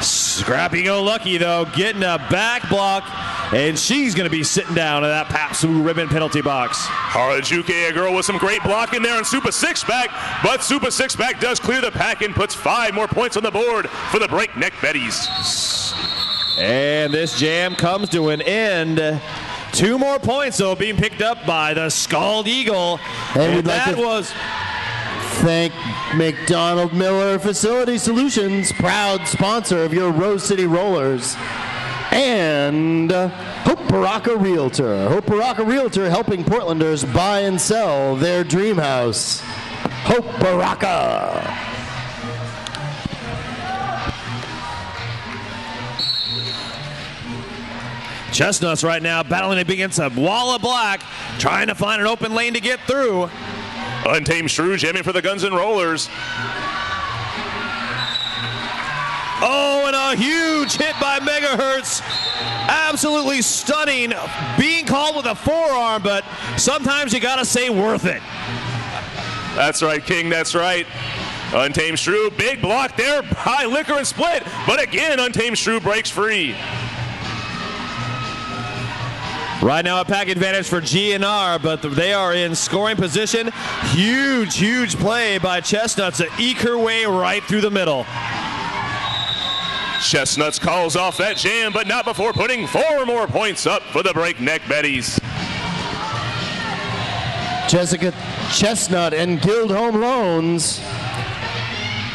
Scrappy Go Lucky, though, getting a back block, and she's going to be sitting down in that Pabst Blue Ribbon penalty box. Harajuku, a girl with some great blocking there on Super Six-Pack, but Super Six-Pack does clear the pack and puts 5 more points on the board for the Breakneck Betties. And this jam comes to an end. 2 more points, though, being picked up by the Scald Eagle. And that was thank McDonald Miller Facility Solutions, proud sponsor of your Rose City Rollers, and Hope Baraka Realtor. Hope Baraka Realtor helping Portlanders buy and sell their dream house. Hope Baraka. Chestnuts right now battling against a wall of black, trying to find an open lane to get through. Untamed Shrew jamming for the Guns N' Rollers. Oh, and a huge hit by Megahertz. Absolutely stunning. Being called with a forearm, but sometimes you gotta say worth it. That's right, King, that's right. Untamed Shrew, big block there by Liquor and Split, but again, Untamed Shrew breaks free. Right now a pack advantage for GNR, but they are in scoring position. Huge, huge play by Chestnuts to eke her way right through the middle. Chestnuts calls off that jam, but not before putting 4 more points up for the Breakneck Betties. Jessica Chestnut and Guild Home Loans.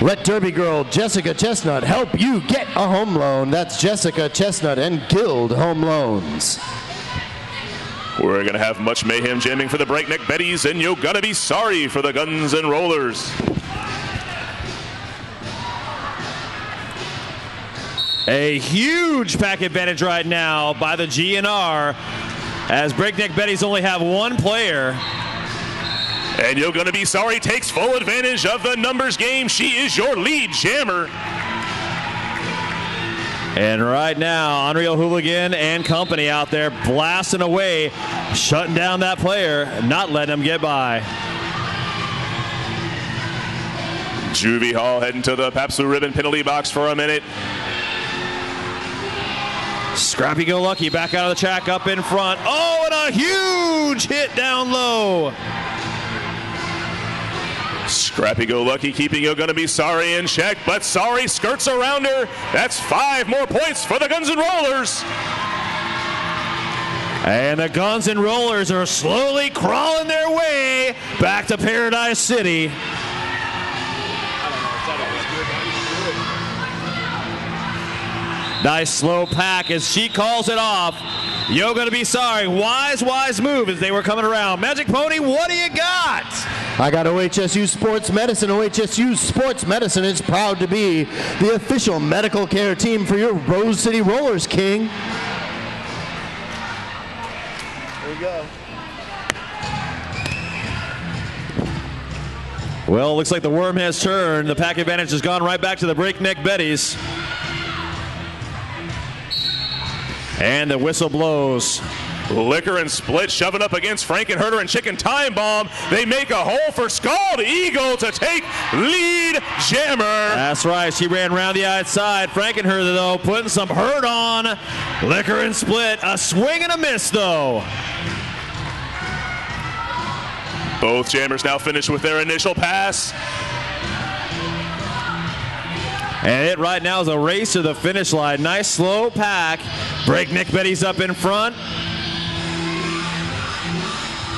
Let Derby Girl Jessica Chestnut help you get a home loan. That's Jessica Chestnut and Guild Home Loans. We're going to have much mayhem jamming for the Breakneck Betties, and you're going to be sorry for the Guns N' Rollers. A huge pack advantage right now by the GNR, as Breakneck Betties only have 1 player. And you're going to be sorry takes full advantage of the numbers game. She is your lead jammer. And right now, Unreal Hooligan and company out there blasting away, shutting down that player, not letting him get by. Juvie Hall heading to the Pabst Blue Ribbon penalty box for a minute. Scrappy Go Lucky back out of the track up in front. Oh, and a huge hit down low. Scrappy Go Lucky keeping You Gonna Be Sorry in check, but Sorry skirts around her. That's 5 more points for the Guns N' Rollers. And the Guns N' Rollers are slowly crawling their way back to Paradise City. Nice slow pack as she calls it off. You're gonna be sorry. Wise move as they were coming around. Magic Pony, what do you got? I got OHSU Sports Medicine. OHSU Sports Medicine is proud to be the official medical care team for your Rose City Rollers, King. There you go. Well, looks like the worm has turned. The pack advantage has gone right back to the Breakneck Betties. And the whistle blows. Liquor and Split shoving up against Frankenherder and Chicken Time Bomb. They make a hole for Scald Eagle to take lead jammer. That's right. She ran around the outside. Frankenherder, though, putting some hurt on. Liquor and Split. A swing and a miss, though. Both jammers now finished with their initial pass. And it right now is a race to the finish line. Nice slow pack. Breakneck Betties up in front.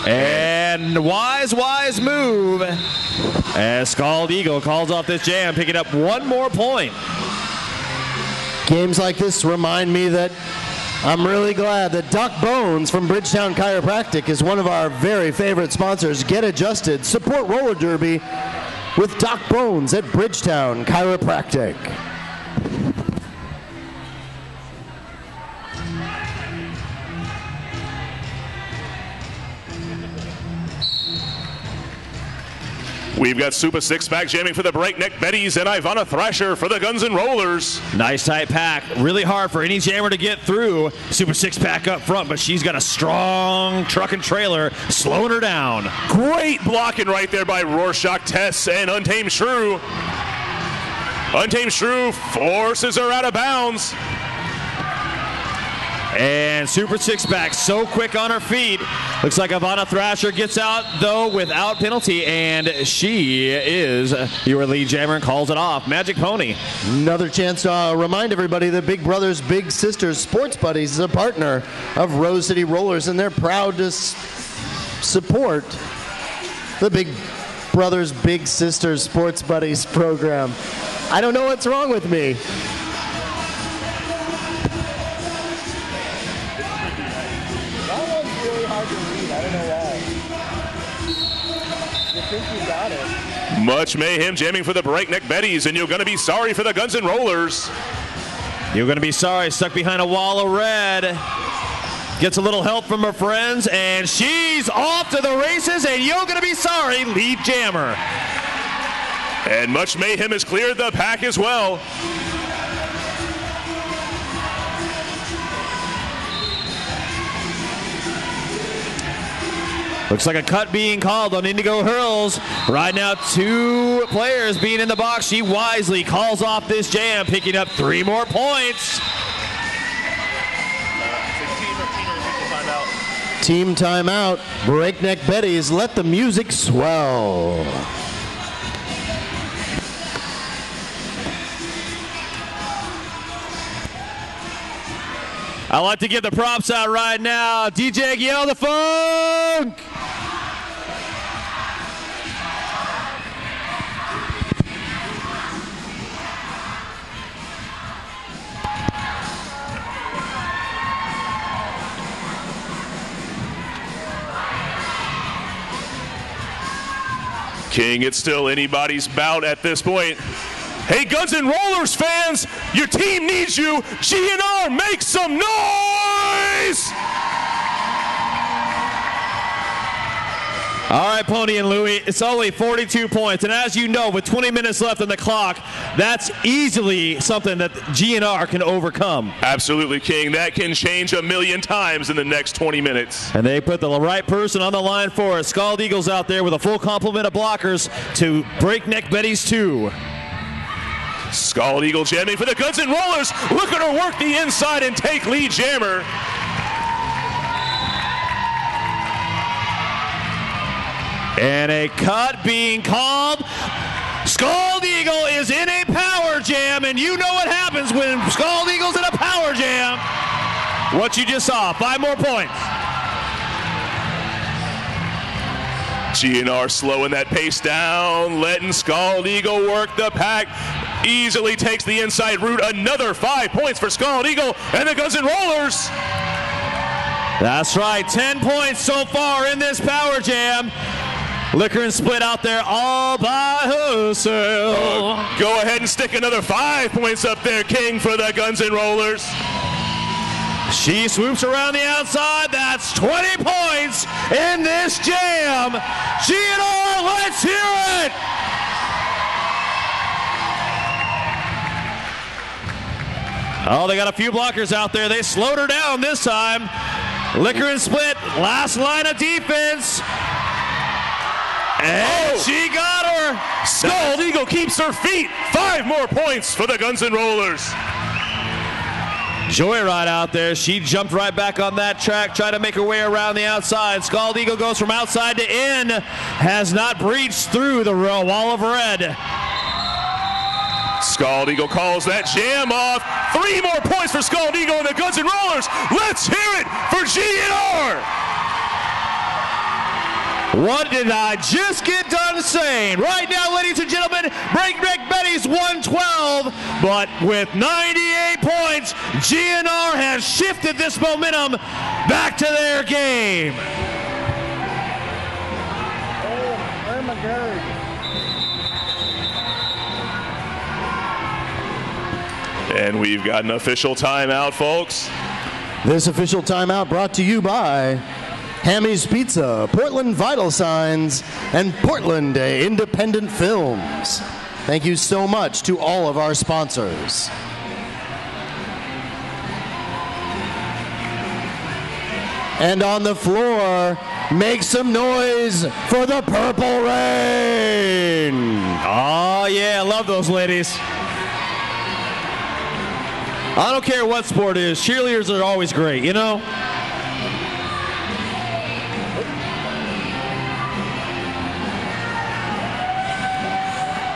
And wise move as Scald Eagle calls off this jam, picking up 1 more point. Games like this remind me that I'm really glad that Doc Bones from Bridgetown Chiropractic is one of our very favorite sponsors. Get adjusted. Support roller derby with Doc Bones at Bridgetown Chiropractic. We've got Super Six-Pack jamming for the Breakneck Betties and Ivana Thrasher for the Guns N' Rollers. Nice tight pack. Really hard for any jammer to get through. Super Six-Pack up front, but she's got a strong truck and trailer slowing her down. Great blocking right there by Rorschach Tess and Untamed Shrew. Untamed Shrew forces her out of bounds. And Super Six-Pack so quick on her feet. Looks like Ivana Thrasher gets out, though, without penalty, and she is your lead jammer and calls it off. Magic Pony. Another chance to remind everybody that Big Brothers Big Sisters Sports Buddies is a partner of Rose City Rollers, and they're proud to support the Big Brothers Big Sisters Sports Buddies program. I don't know what's wrong with me. Much mayhem jamming for the Breakneck Betties, and You're Gonna Be Sorry for the Guns N' Rollers. You're Gonna Be Sorry, stuck behind a wall of red. Gets a little help from her friends, and she's off to the races, and You're Gonna Be Sorry, lead jammer. And Much Mayhem has cleared the pack as well. Looks like a cut being called on Indigo Hurls. Right now, 2 players being in the box. She wisely calls off this jam, picking up 3 more points. Team timeout. Breakneck Betties, let the music swell. I like to get the props out right now. DJ, yell the funk! King, it's still anybody's bout at this point. Hey, Guns N' Rollers fans, your team needs you. GNR, make some noise! All right, Pony and Louie, it's only 42 points. And as you know, with 20 minutes left on the clock, that's easily something that GNR can overcome. Absolutely, King. That can change a million times in the next 20 minutes. And they put the right person on the line for it. Scald Eagles out there with a full complement of blockers to Breakneck Betties 2. Scald Eagle jamming for the Guns and Rollers. Look at her work the inside and take lead jammer. And a cut being called. Scald Eagle is in a power jam, and you know what happens when Scald Eagle's in a power jam. What you just saw, 5 more points. GNR slowing that pace down, letting Scald Eagle work the pack. Easily takes the inside route. Another 5 points for Scald Eagle and the Guns and Rollers. That's right, 10 points so far in this power jam. Liquor and Split out there all by herself. Go ahead and stick another 5 points up there, King, for the Guns and Rollers. She swoops around the outside. That's 20 points in this jam. GNR, let's hear it. Oh, they got a few blockers out there. They slowed her down this time. Liquor and Split, last line of defense. And she got her. Scald Eagle keeps her feet. 5 more points for the Guns and Rollers. Joyride out there. She jumped right back on that track, tried to make her way around the outside. Scald Eagle goes from outside to in. Has not breached through the wall of red. Scald Eagle calls that jam off. 3 more points for Scald Eagle and the Guns and Rollers. Let's hear it for GNR. What did I just get done saying? Right now, ladies and gentlemen, Breakneck Betties 112, but with 98 points, GNR has shifted this momentum back to their game. Oh my God. And we've got an official timeout, folks. This official timeout brought to you by Hammy's Pizza, Portland Vital Signs, and Portland Independent Films. Thank you so much to all of our sponsors. And on the floor, make some noise for the Purple Rain. Oh, yeah, I love those ladies. I don't care what sport it is. Cheerleaders are always great, you know?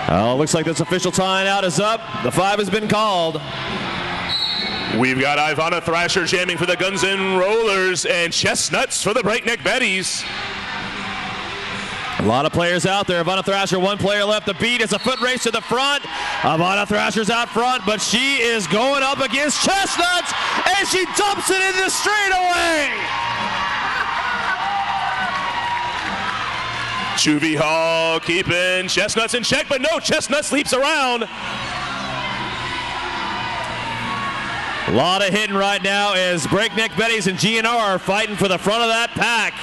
Oh, looks like this official timeout is up. The 5 has been called. We've got Ivana Thrasher jamming for the Guns and Rollers and Chestnuts for the Breakneck Betties. A lot of players out there. Ivana Thrasher, 1 player left. The beat is a foot race to the front. Ivana Thrasher's out front, but she is going up against Chestnuts, and she dumps it in the straightaway. Juvie Hall keeping Chestnuts in check, but no, Chestnuts leaps around. A lot of hitting right now as Breakneck Betties and GNR are fighting for the front of that pack.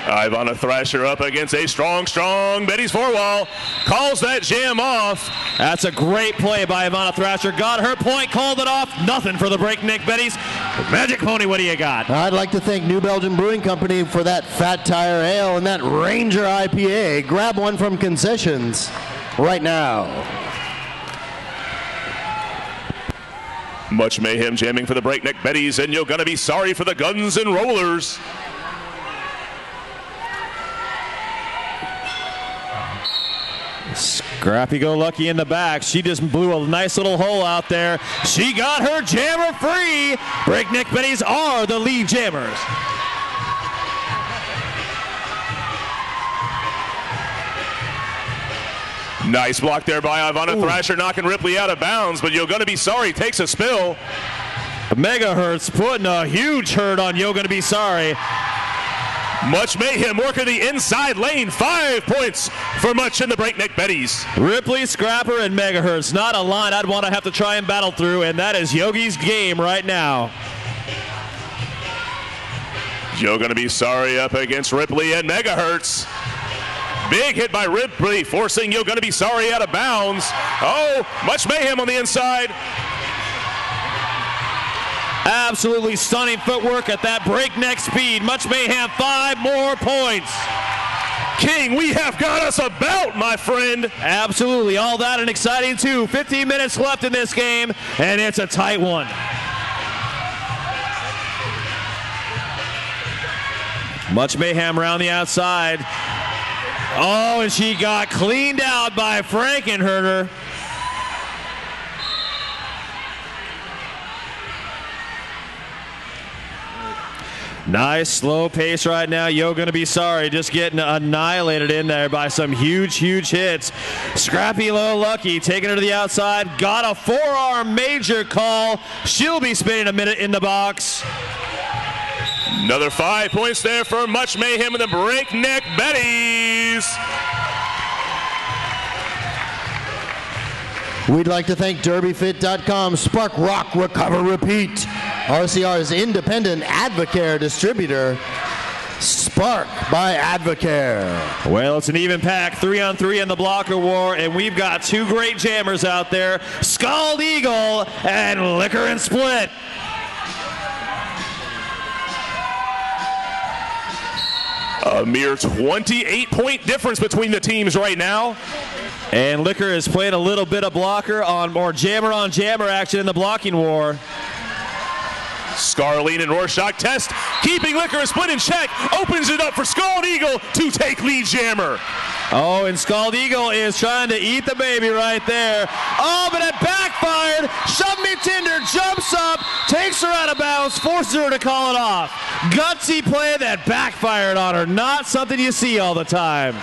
Ivana Thrasher up against a strong Betties 4-wall. Calls that jam off. That's a great play by Ivana Thrasher. Got her point, called it off. Nothing for the Breakneck Betties. Magic Pony, what do you got? I'd like to thank New Belgium Brewing Company for that Fat Tire Ale and that Ranger IPA. Grab one from concessions right now. Much mayhem jamming for the Breakneck Betties, and you're gonna be sorry for the Guns and Rollers. Scrappy-go-lucky in the back. She just blew a nice little hole out there. She got her jammer free. Breakneck Betties are the lead jammers. Nice block there by Ivana Thrasher, knocking Ripley out of bounds, but You're Gonna Be Sorry takes a spill. Megahertz putting a huge hurt on You're Gonna Be Sorry. Much Mayhem working the inside lane. 5 points for Much in the Breakneck Betties. Ripley, Scrapper, and Megahertz. Not a line I'd want to have to try and battle through, and that is Yogi's game right now. Yo gonna be sorry up against Ripley and Megahertz. Big hit by Ripley, forcing Yo gonna be sorry out of bounds. Oh, Much Mayhem on the inside. Absolutely stunning footwork at that breakneck speed. Much Mayhem, 5 more points. King, we have got us a bout, my friend. Absolutely, all that and exciting too. 15 minutes left in this game, and it's a tight one. Much Mayhem around the outside. Oh, and she got cleaned out by Frankenherder. Nice slow pace right now. Yo gonna be sorry, just getting annihilated in there by some huge hits. Scrappy Low Lucky taking her to the outside. Got a forearm major call. She'll be spending a minute in the box. Another 5 points there for Much Mayhem and the Breakneck Betties. We'd like to thank DerbyFit.com, Spark Rock Recover Repeat, RCR's independent Advocare distributor, Spark by Advocare. Well, it's an even pack, 3-on-3 in the blocker war, and we've got 2 great jammers out there, Scald Eagle and Liquor and Split. A mere 28-point difference between the teams right now. And Liquor is playing a little bit of blocker on more jammer on jammer action in the blocking war. Scarleen and Rorschach test, keeping Liquor Split in check, opens it up for Scald Eagle to take lead jammer. Oh, and Scald Eagle is trying to eat the baby right there. Oh, but it backfired. Shove Me Tinder jumps up, takes her out of bounds, forces her to call it off. Gutsy play that backfired on her. Not something you see all the time.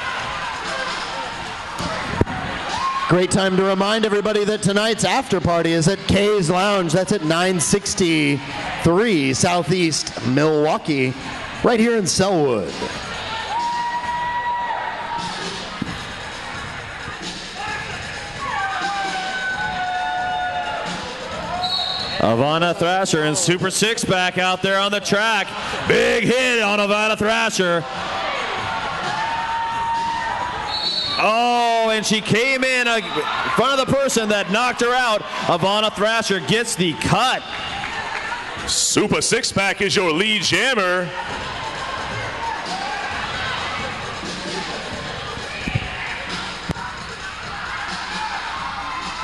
Great time to remind everybody that tonight's after party is at Kay's Lounge. That's at 963 Southeast Milwaukee, right here in Selwood. Ivana Thrasher and Super Six back out there on the track. Big hit on Ivana Thrasher. Oh, and she came in front of the person that knocked her out. Ivana Thrasher gets the cut. Super Six Pack is your lead jammer.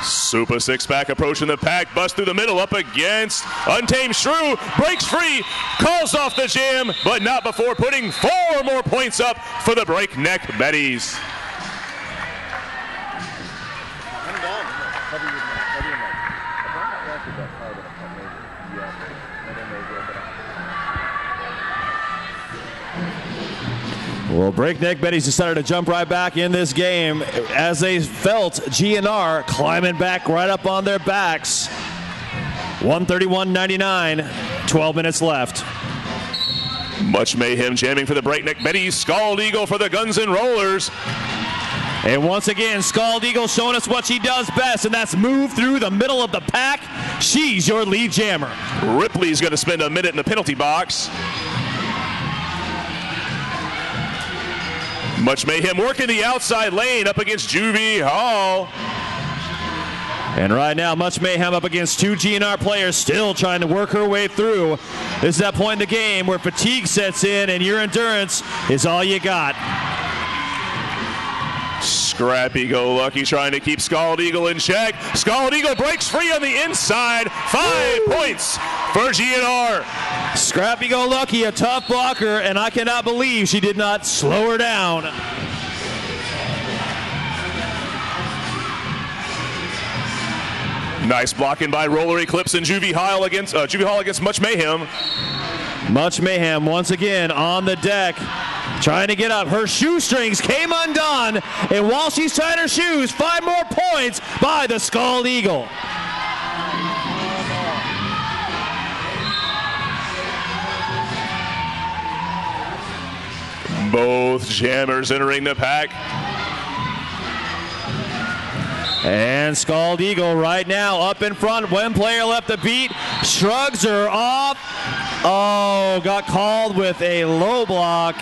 Super Six Pack approaching the pack, bust through the middle, up against Untamed Shrew, breaks free, calls off the jam, but not before putting 4 more points up for the Breakneck Betties. Well, Breakneck Betties decided to jump right back in this game as they felt GNR climbing back right up on their backs. 131.99, 12 minutes left. Much Mayhem jamming for the Breakneck Betties. Scald Eagle for the Guns N' Rollers. And once again, Scald Eagle showing us what she does best, and that's move through the middle of the pack. She's your lead jammer. Ripley's going to spend a minute in the penalty box. Much Mayhem working the outside lane up against Juvie Hall. And right now, Much Mayhem up against 2 GNR players, still trying to work her way through. This is that point in the game where fatigue sets in and your endurance is all you got. Scrappy Go Lucky trying to keep Scald Eagle in check. Scald Eagle breaks free on the inside. 5 points for GNR. Scrappy Go Lucky, a tough blocker, and I cannot believe she did not slow her down. Nice blocking by Roller Eclipse and Juvie Hall against Much Mayhem. Much Mayhem once again on the deck, trying to get up. Her shoestrings came undone, and while she's tying her shoes, 5 more points by the Scald Eagle. Both jammers entering the pack. And Scald Eagle right now up in front. One player left the beat. Shrugs her off. Oh, got called with a low block.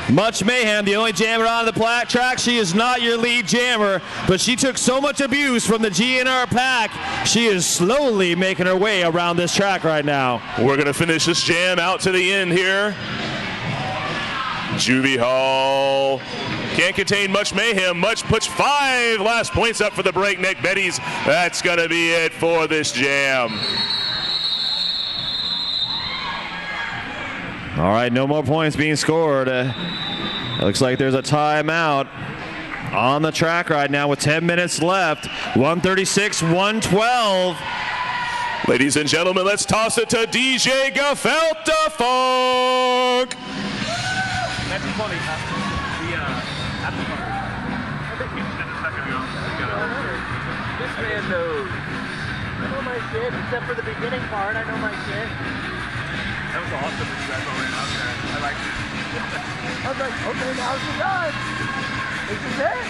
Much Mayhem, the only jammer on the track. She is not your lead jammer, but she took so much abuse from the GNR pack. She is slowly making her way around this track right now. We're going to finish this jam out to the end here. Juvie Hall can't contain Much Mayhem. Much puts 5 last points up for the Breakneck Betties. That's going to be it for this jam. All right, no more points being scored. It looks like there's a timeout on the track right now with 10 minutes left. 136-112. Ladies and gentlemen, let's toss it to DJ Gefelte Funk. That's funny. After party. I think we did a second ago. This man knows. I know my shit, except for the beginning part. I know my shit. That was awesome that you guys all ran out there. I liked it. I was like, okay, now's the time. This is it.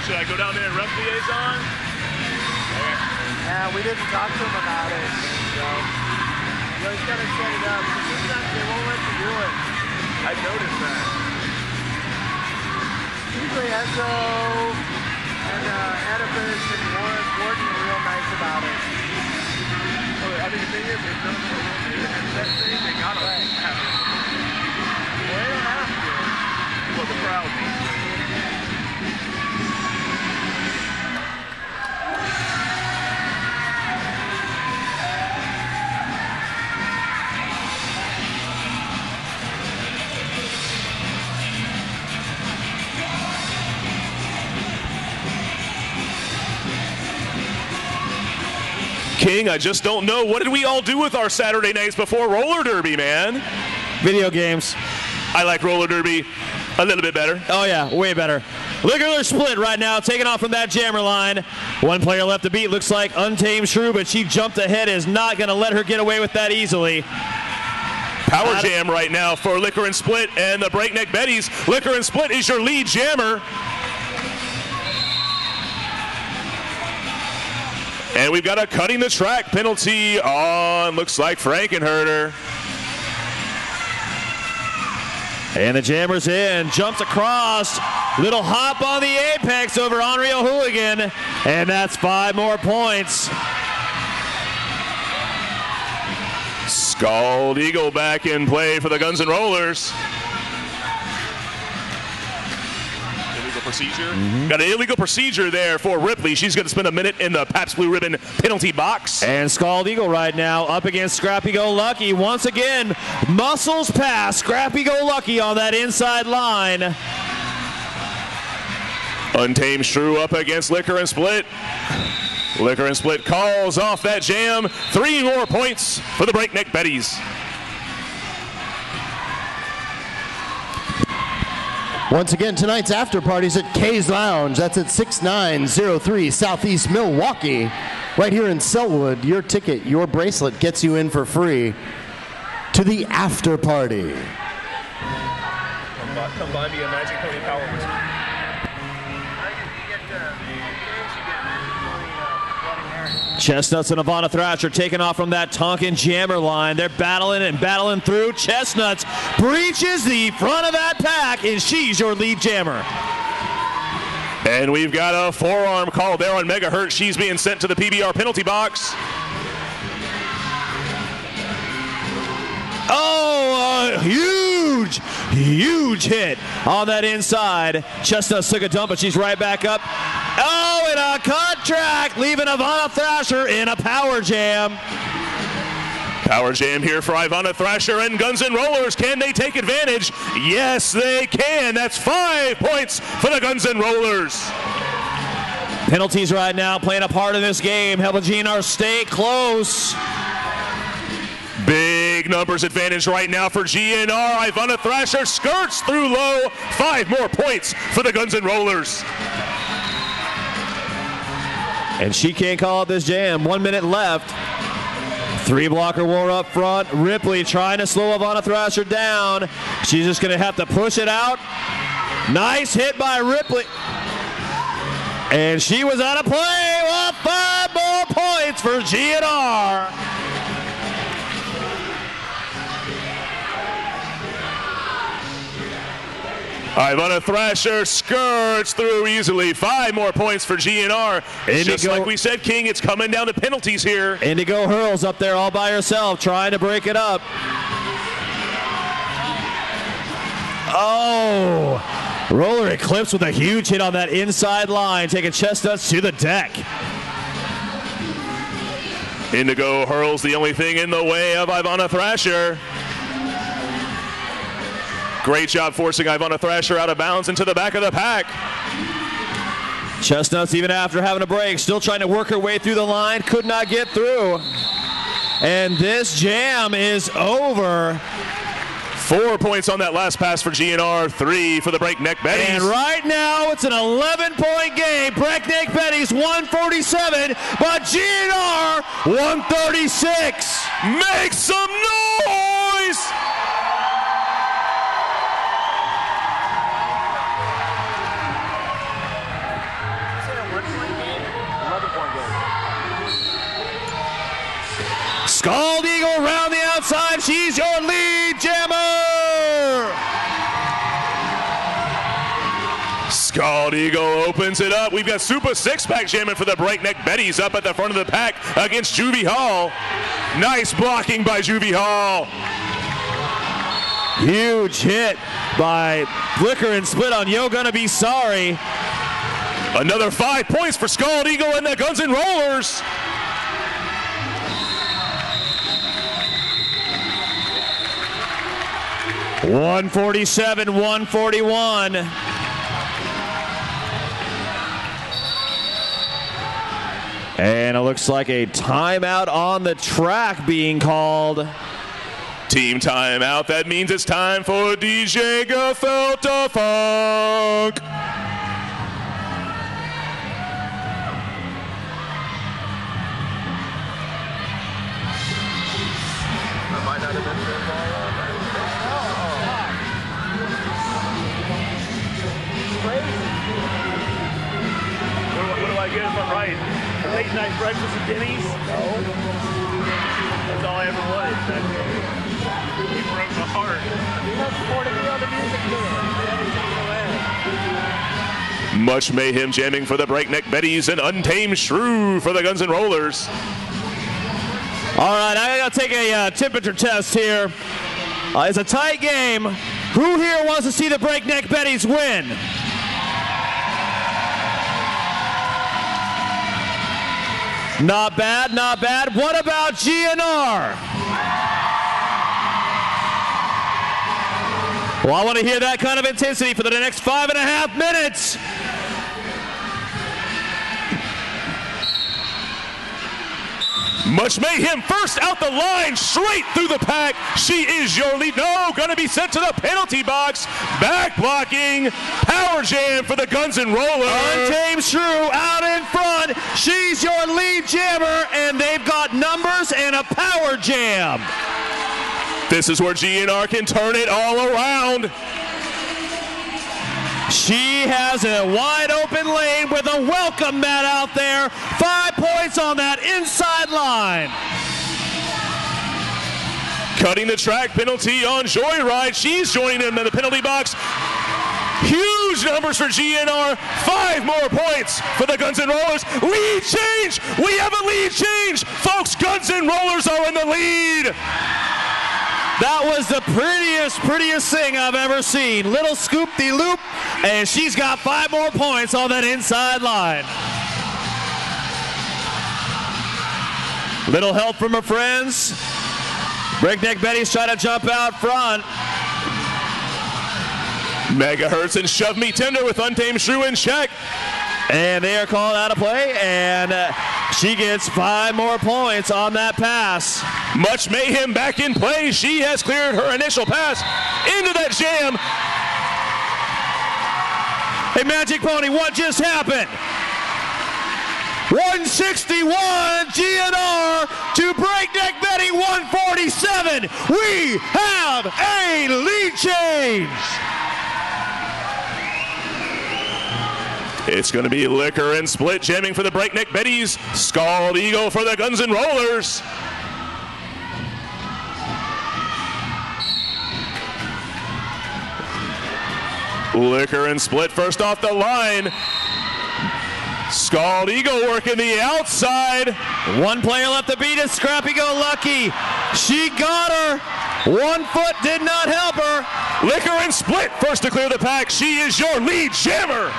Should I go down there and rep liaison? Yeah, we didn't talk to him about it. So, you always gotta set it up. Sometimes they won't let you do it. I noticed that. Usually Esso and Oedipus and Warren Gordon are real nice about it. I mean, the thing is, if none of them are willing to do that thing, they gotta have it. Well, they don't have to. Well, the crowd needs it. King, I just don't know. What did we all do with our Saturday nights before roller derby, man? Video games. I like roller derby a little bit better. Oh, yeah, way better. Look at her split right now, taking off from that jammer line. One player left the beat. Looks like Untamed Shrew, but she jumped ahead. Is not going to let her get away with that easily. Power jam right now for Liquor and Split and the Breakneck Betties. Liquor and Split is your lead jammer. And we've got a cutting the track penalty on, looks like Frankenherder. And the jammer's in, jumps across, little hop on the apex over Henri O'Hooligan, and that's 5 more points. Scald Eagle back in play for the Guns N' Rollers. Procedure. Got an illegal procedure there for Ripley. She's going to spend a minute in the Pabst Blue Ribbon penalty box. And Scald Eagle right now up against Scrappy Go Lucky. Once again, muscles past Scrappy Go Lucky on that inside line. Untamed Shrew up against Liquor and Split. Liquor and Split calls off that jam. 3 more points for the Breakneck Betties. Once again, tonight's after party's at Kay's Lounge. That's at 6903 Southeast Milwaukee. Right here in Selwood, your ticket, your bracelet gets you in for free to the after party. Come buy me a Magic Pony Power Whistle. Chestnuts and Ivana Thrasher taking off from that Tonkin jammer line. They're battling and battling through. Chestnuts breaches the front of that pack, and she's your lead jammer. And we've got a forearm call there on Megahertz. She's being sent to the PBR penalty box. Oh, a huge hit on that inside. Chestnuts took a dump, but she's right back up. Oh, and a cut track, leaving Ivana Thrasher in a power jam. Power jam here for Ivana Thrasher and Guns N' Rollers. Can they take advantage? Yes, they can. That's 5 points for the Guns N' Rollers. Penalties right now playing a part in this game, helping GNR stay close. Big numbers advantage right now for GNR. Ivana Thrasher skirts through low. 5 more points for the Guns N' Rollers. And she can't call out this jam. 1 minute left. 3-blocker war up front. Ripley trying to slow Ivana Thrasher down. She's just going to have to push it out. Nice hit by Ripley. And she was out of play. Well, 5 more points for GNR. Ivana Thrasher skirts through easily. 5 more points for GNR. Just like we said, King, it's coming down to penalties here. Indigo hurls up there all by herself, trying to break it up. Oh, Roller Eclipse with a huge hit on that inside line, taking Chestnuts to the deck. Indigo hurls the only thing in the way of Ivana Thrasher. Great job forcing Ivana Thrasher out of bounds into the back of the pack. Chestnuts, even after having a break, still trying to work her way through the line, could not get through. And this jam is over. 4 points on that last pass for GNR, 3 for the Breakneck Betties. And right now, it's an 11-point game. Breakneck Betties 147, but GNR 136. Make some noise! Scald Eagle around the outside. She's your lead jammer. Scald Eagle opens it up. We've got Super Six-Pack jamming for the Breakneck Betties up at the front of the pack against Juvie Hall. Nice blocking by Juvie Hall. Huge hit by Flicker and Split on Yo Gonna Be Sorry. Another 5 points for Scald Eagle and the Guns N' Rollers. $147-141. And it looks like a timeout on the track being called. Team timeout. That means it's time for DJ Gefelter Funk. Right. Late night breakfast at Denny's? No. That's all I ever wanted. He broke my heart. Much mayhem jamming for the Breakneck Betties and Untamed Shrew for the Guns N' Rollers. All right, I gotta take a temperature test here. It's a tight game. Who here wants to see the Breakneck Betties win? Not bad, not bad. What about GNR? Well, I want to hear that kind of intensity for the next 5.5 minutes. Much mayhem first out the line, straight through the pack. She is your lead. No, gonna be sent to the penalty box. Back blocking, power jam for the Guns N' Rollers. Untamed Shrew out in front. She's your lead jammer, and they've got numbers and a power jam. This is where GNR can turn it all around. She has a wide open lane with a welcome mat out there. 5 points on that inside line. Cutting the track penalty on Joyride. She's joining him in the penalty box. Huge numbers for GNR. 5 more points for the Guns N' Rollers. Lead change. We have a lead change. Folks, Guns N' Rollers are in the lead. That was the prettiest thing I've ever seen. Little scoop-de-loop, and she's got 5 more points on that inside line. Little help from her friends. Breakneck Betties trying to jump out front. Megahertz and Shove Me Tender with Untamed Shrew in check. And they are called out of play, and she gets 5 more points on that pass. Much mayhem back in play. She has cleared her initial pass into that jam. Hey, Magic Pony, what just happened? 161 GNR to Breakneck Betty 147. We have a lead change. It's going to be Liquor and Split jamming for the Breakneck Betties. Scald Eagle for the Guns and Rollers. Liquor and Split first off the line. Scald Eagle working the outside. One player left to beat it. Scrappy Go Lucky. She got her. 1 foot did not help her. Liquor and Split first to clear the pack. She is your lead jammer.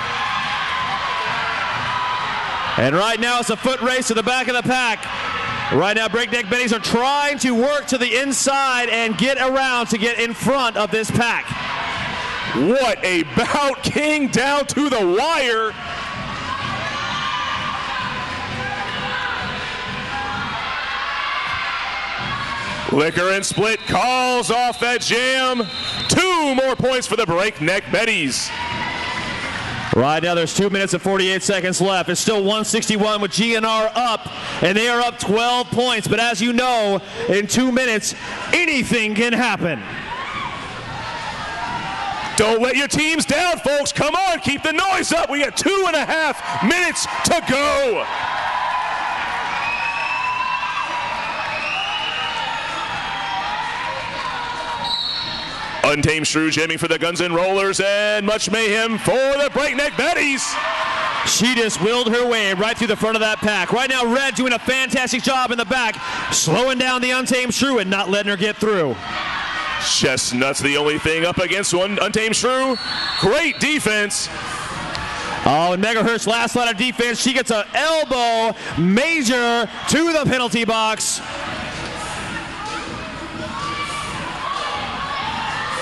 And right now it's a foot race to the back of the pack. Right now Breakneck Betties are trying to work to the inside and get around to get in front of this pack. What a bout, King, down to the wire. Liquor and Split calls off that jam. 2 more points for the Breakneck Betties. Right now there's 2 minutes and 48 seconds left. It's still 161 with GNR up, and they are up 12 points. But as you know, in 2 minutes, anything can happen. Don't let your teams down, folks. Come on, keep the noise up. We got 2.5 minutes to go. Untamed Shrew jamming for the Guns and Rollers, and much mayhem for the Breakneck Betties. She just willed her way right through the front of that pack. Right now, Red doing a fantastic job in the back, slowing down the Untamed Shrew and not letting her get through. Chestnut's the only thing up against one Untamed Shrew. Great defense. Oh, and Megahertz last line of defense. She gets an elbow major to the penalty box.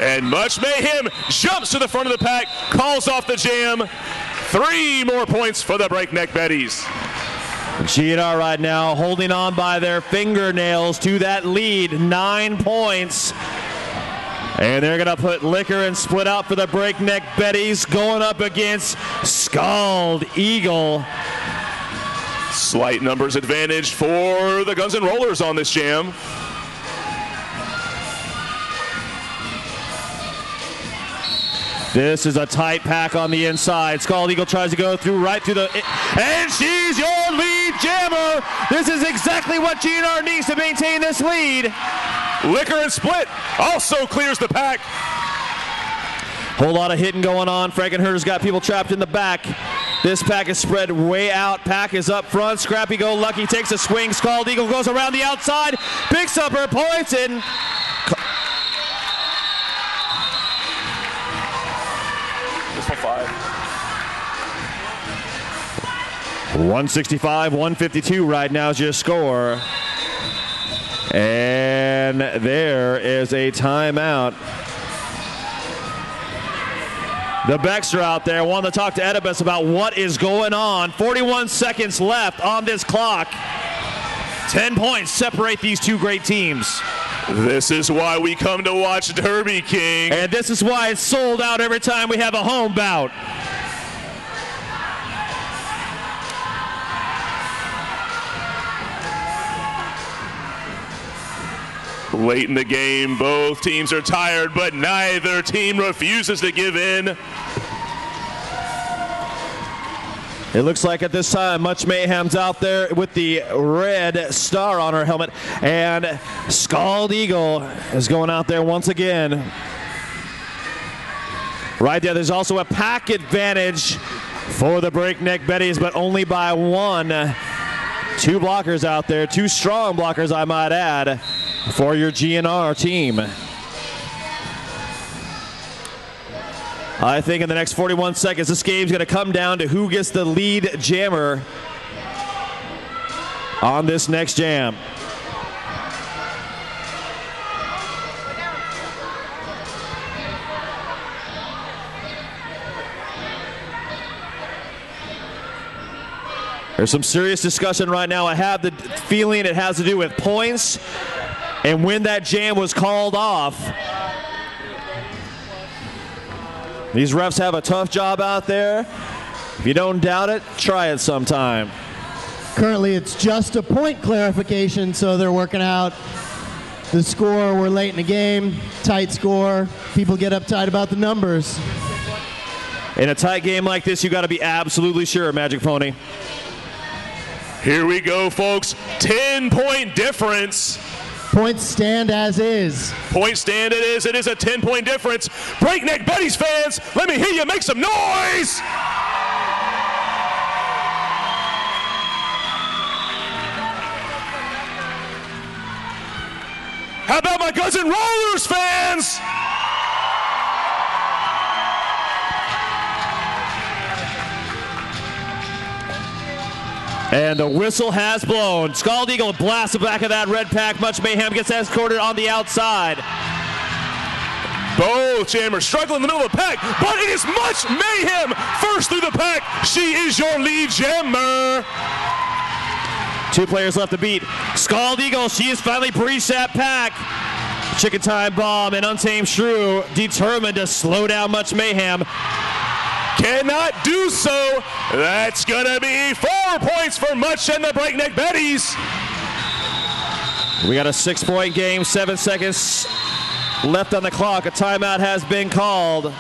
And Much Mayhem jumps to the front of the pack, calls off the jam. 3 more points for the Breakneck Betties. GNR right now holding on by their fingernails to that lead, 9 points. And they're going to put Liquor and Split out for the Breakneck Betties, going up against Scald Eagle. Slight numbers advantage for the Guns and Rollers on this jam. This is a tight pack on the inside. Scald Eagle tries to go through right through the... And she's your lead jammer! This is exactly what GNR needs to maintain this lead. Liquor and Split also clears the pack. Whole lot of hitting going on. Frankenherder's got people trapped in the back. This pack is spread way out. Pack is up front. Scrappy Go Lucky takes a swing. Scald Eagle goes around the outside, picks up her points, and... 165, 152 right now is your score. And there is a timeout. The Becks are out there wanting to talk to Edibus about what is going on. 41 seconds left on this clock. 10 points separate these two great teams. This is why we come to watch Derby, King. And this is why it's sold out every time we have a home bout. Late in the game, both teams are tired, but neither team refuses to give in. It looks like at this time, Much Mayhem's out there with the red star on her helmet, and Scald Eagle is going out there once again. Right there, there's also a pack advantage for the Breakneck Betties, but only by 1. 2 blockers out there, 2 strong blockers, I might add, for your GNR team. I think in the next 41 seconds, this game's going to come down to who gets the lead jammer on this next jam. There's some serious discussion right now. I have the feeling it has to do with points and when that jam was called off. These refs have a tough job out there. If you don't doubt it, try it sometime. Currently, it's just a point clarification, so they're working out the score. We're late in the game, tight score. People get uptight about the numbers. In a tight game like this, you got to be absolutely sure, Magic Pony. Here we go, folks. 10-point difference. Points stand as is. Point stand it is. It is a 10-point difference. Breakneck Betties fans, let me hear you make some noise. How about my Guns N' Rollers fans? And the whistle has blown. Scald Eagle blasts the back of that red pack. Much Mayhem gets escorted on the outside. Both jammers struggle in the middle of the pack, but it is Much Mayhem first through the pack. She is your lead jammer. 2 players left to beat. Scald Eagle, she has finally breached that pack. Chicken Time Bomb and Untamed Shrew determined to slow down Much Mayhem. Cannot do so. That's gonna be 4 points for Much and the Breakneck Betties. We got a 6-point game, 7 seconds left on the clock. A timeout has been called.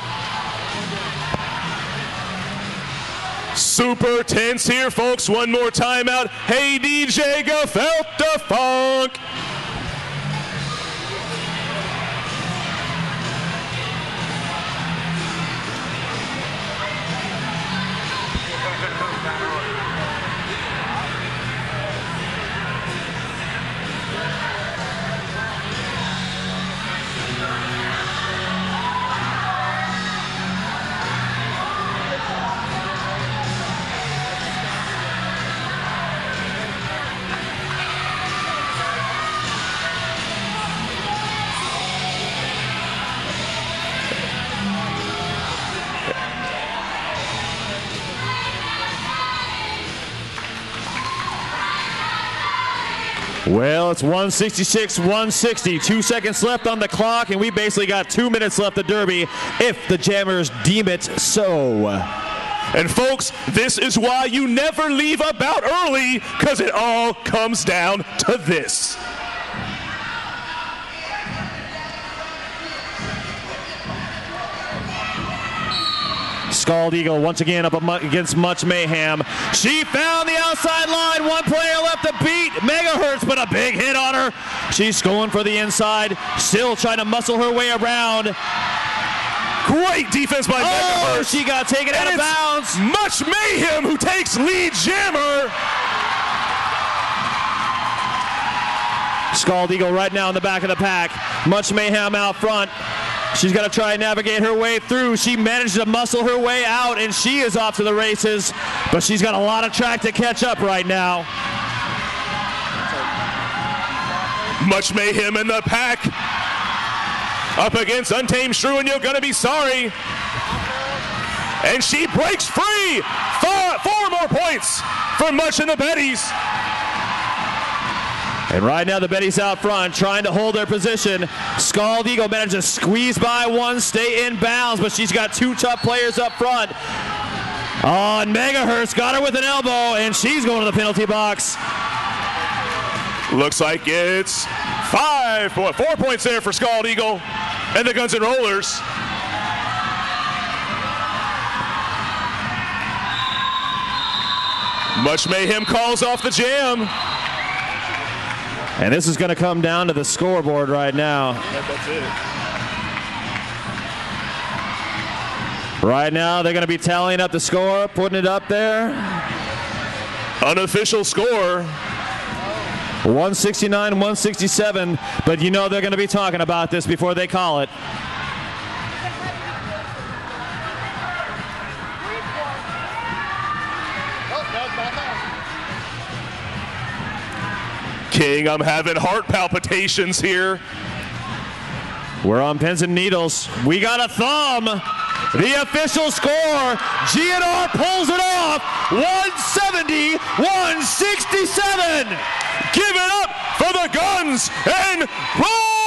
Super tense here, folks. One more timeout. Hey, DJ, go felt the funk. Well, it's 166-160. 2 seconds left on the clock, and we basically got 2 minutes left of Derby if the Jammers deem it so. And folks, this is why you never leave a bout early, because it all comes down to this. Scald Eagle once again up against Much Mayhem. She found the outside line. 1 player left to beat. Megahertz put a big hit on her. She's going for the inside. Still trying to muscle her way around. Great defense by Megahertz. She got taken out of bounds. Much Mayhem who takes lead jammer. Scald Eagle right now in the back of the pack. Much Mayhem out front. She's got to try and navigate her way through. She managed to muscle her way out, and she is off to the races. But she's got a lot of track to catch up right now. Much Mayhem in the pack. Up against Untamed Shrew, and you're going to be sorry. And she breaks free. 4 more points for Much and the Betties. And right now the Betties out front trying to hold their position. Scald Eagle managed to squeeze by one, stay in bounds, but she's got 2 tough players up front. Oh, and Megahertz got her with an elbow, and she's going to the penalty box. Looks like it's 4 points there for Scald Eagle and the Guns N' Rollers. Much Mayhem calls off the jam. And this is going to come down to the scoreboard right now. That's it. Right now, they're going to be tallying up the score, putting it up there. Unofficial score. 169-167, but you know they're going to be talking about this before they call it. King, I'm having heart palpitations here. We're on pins and needles. We got a thumb. The official score, GNR pulls it off, 170-167. Give it up for the Guns N' Rollers!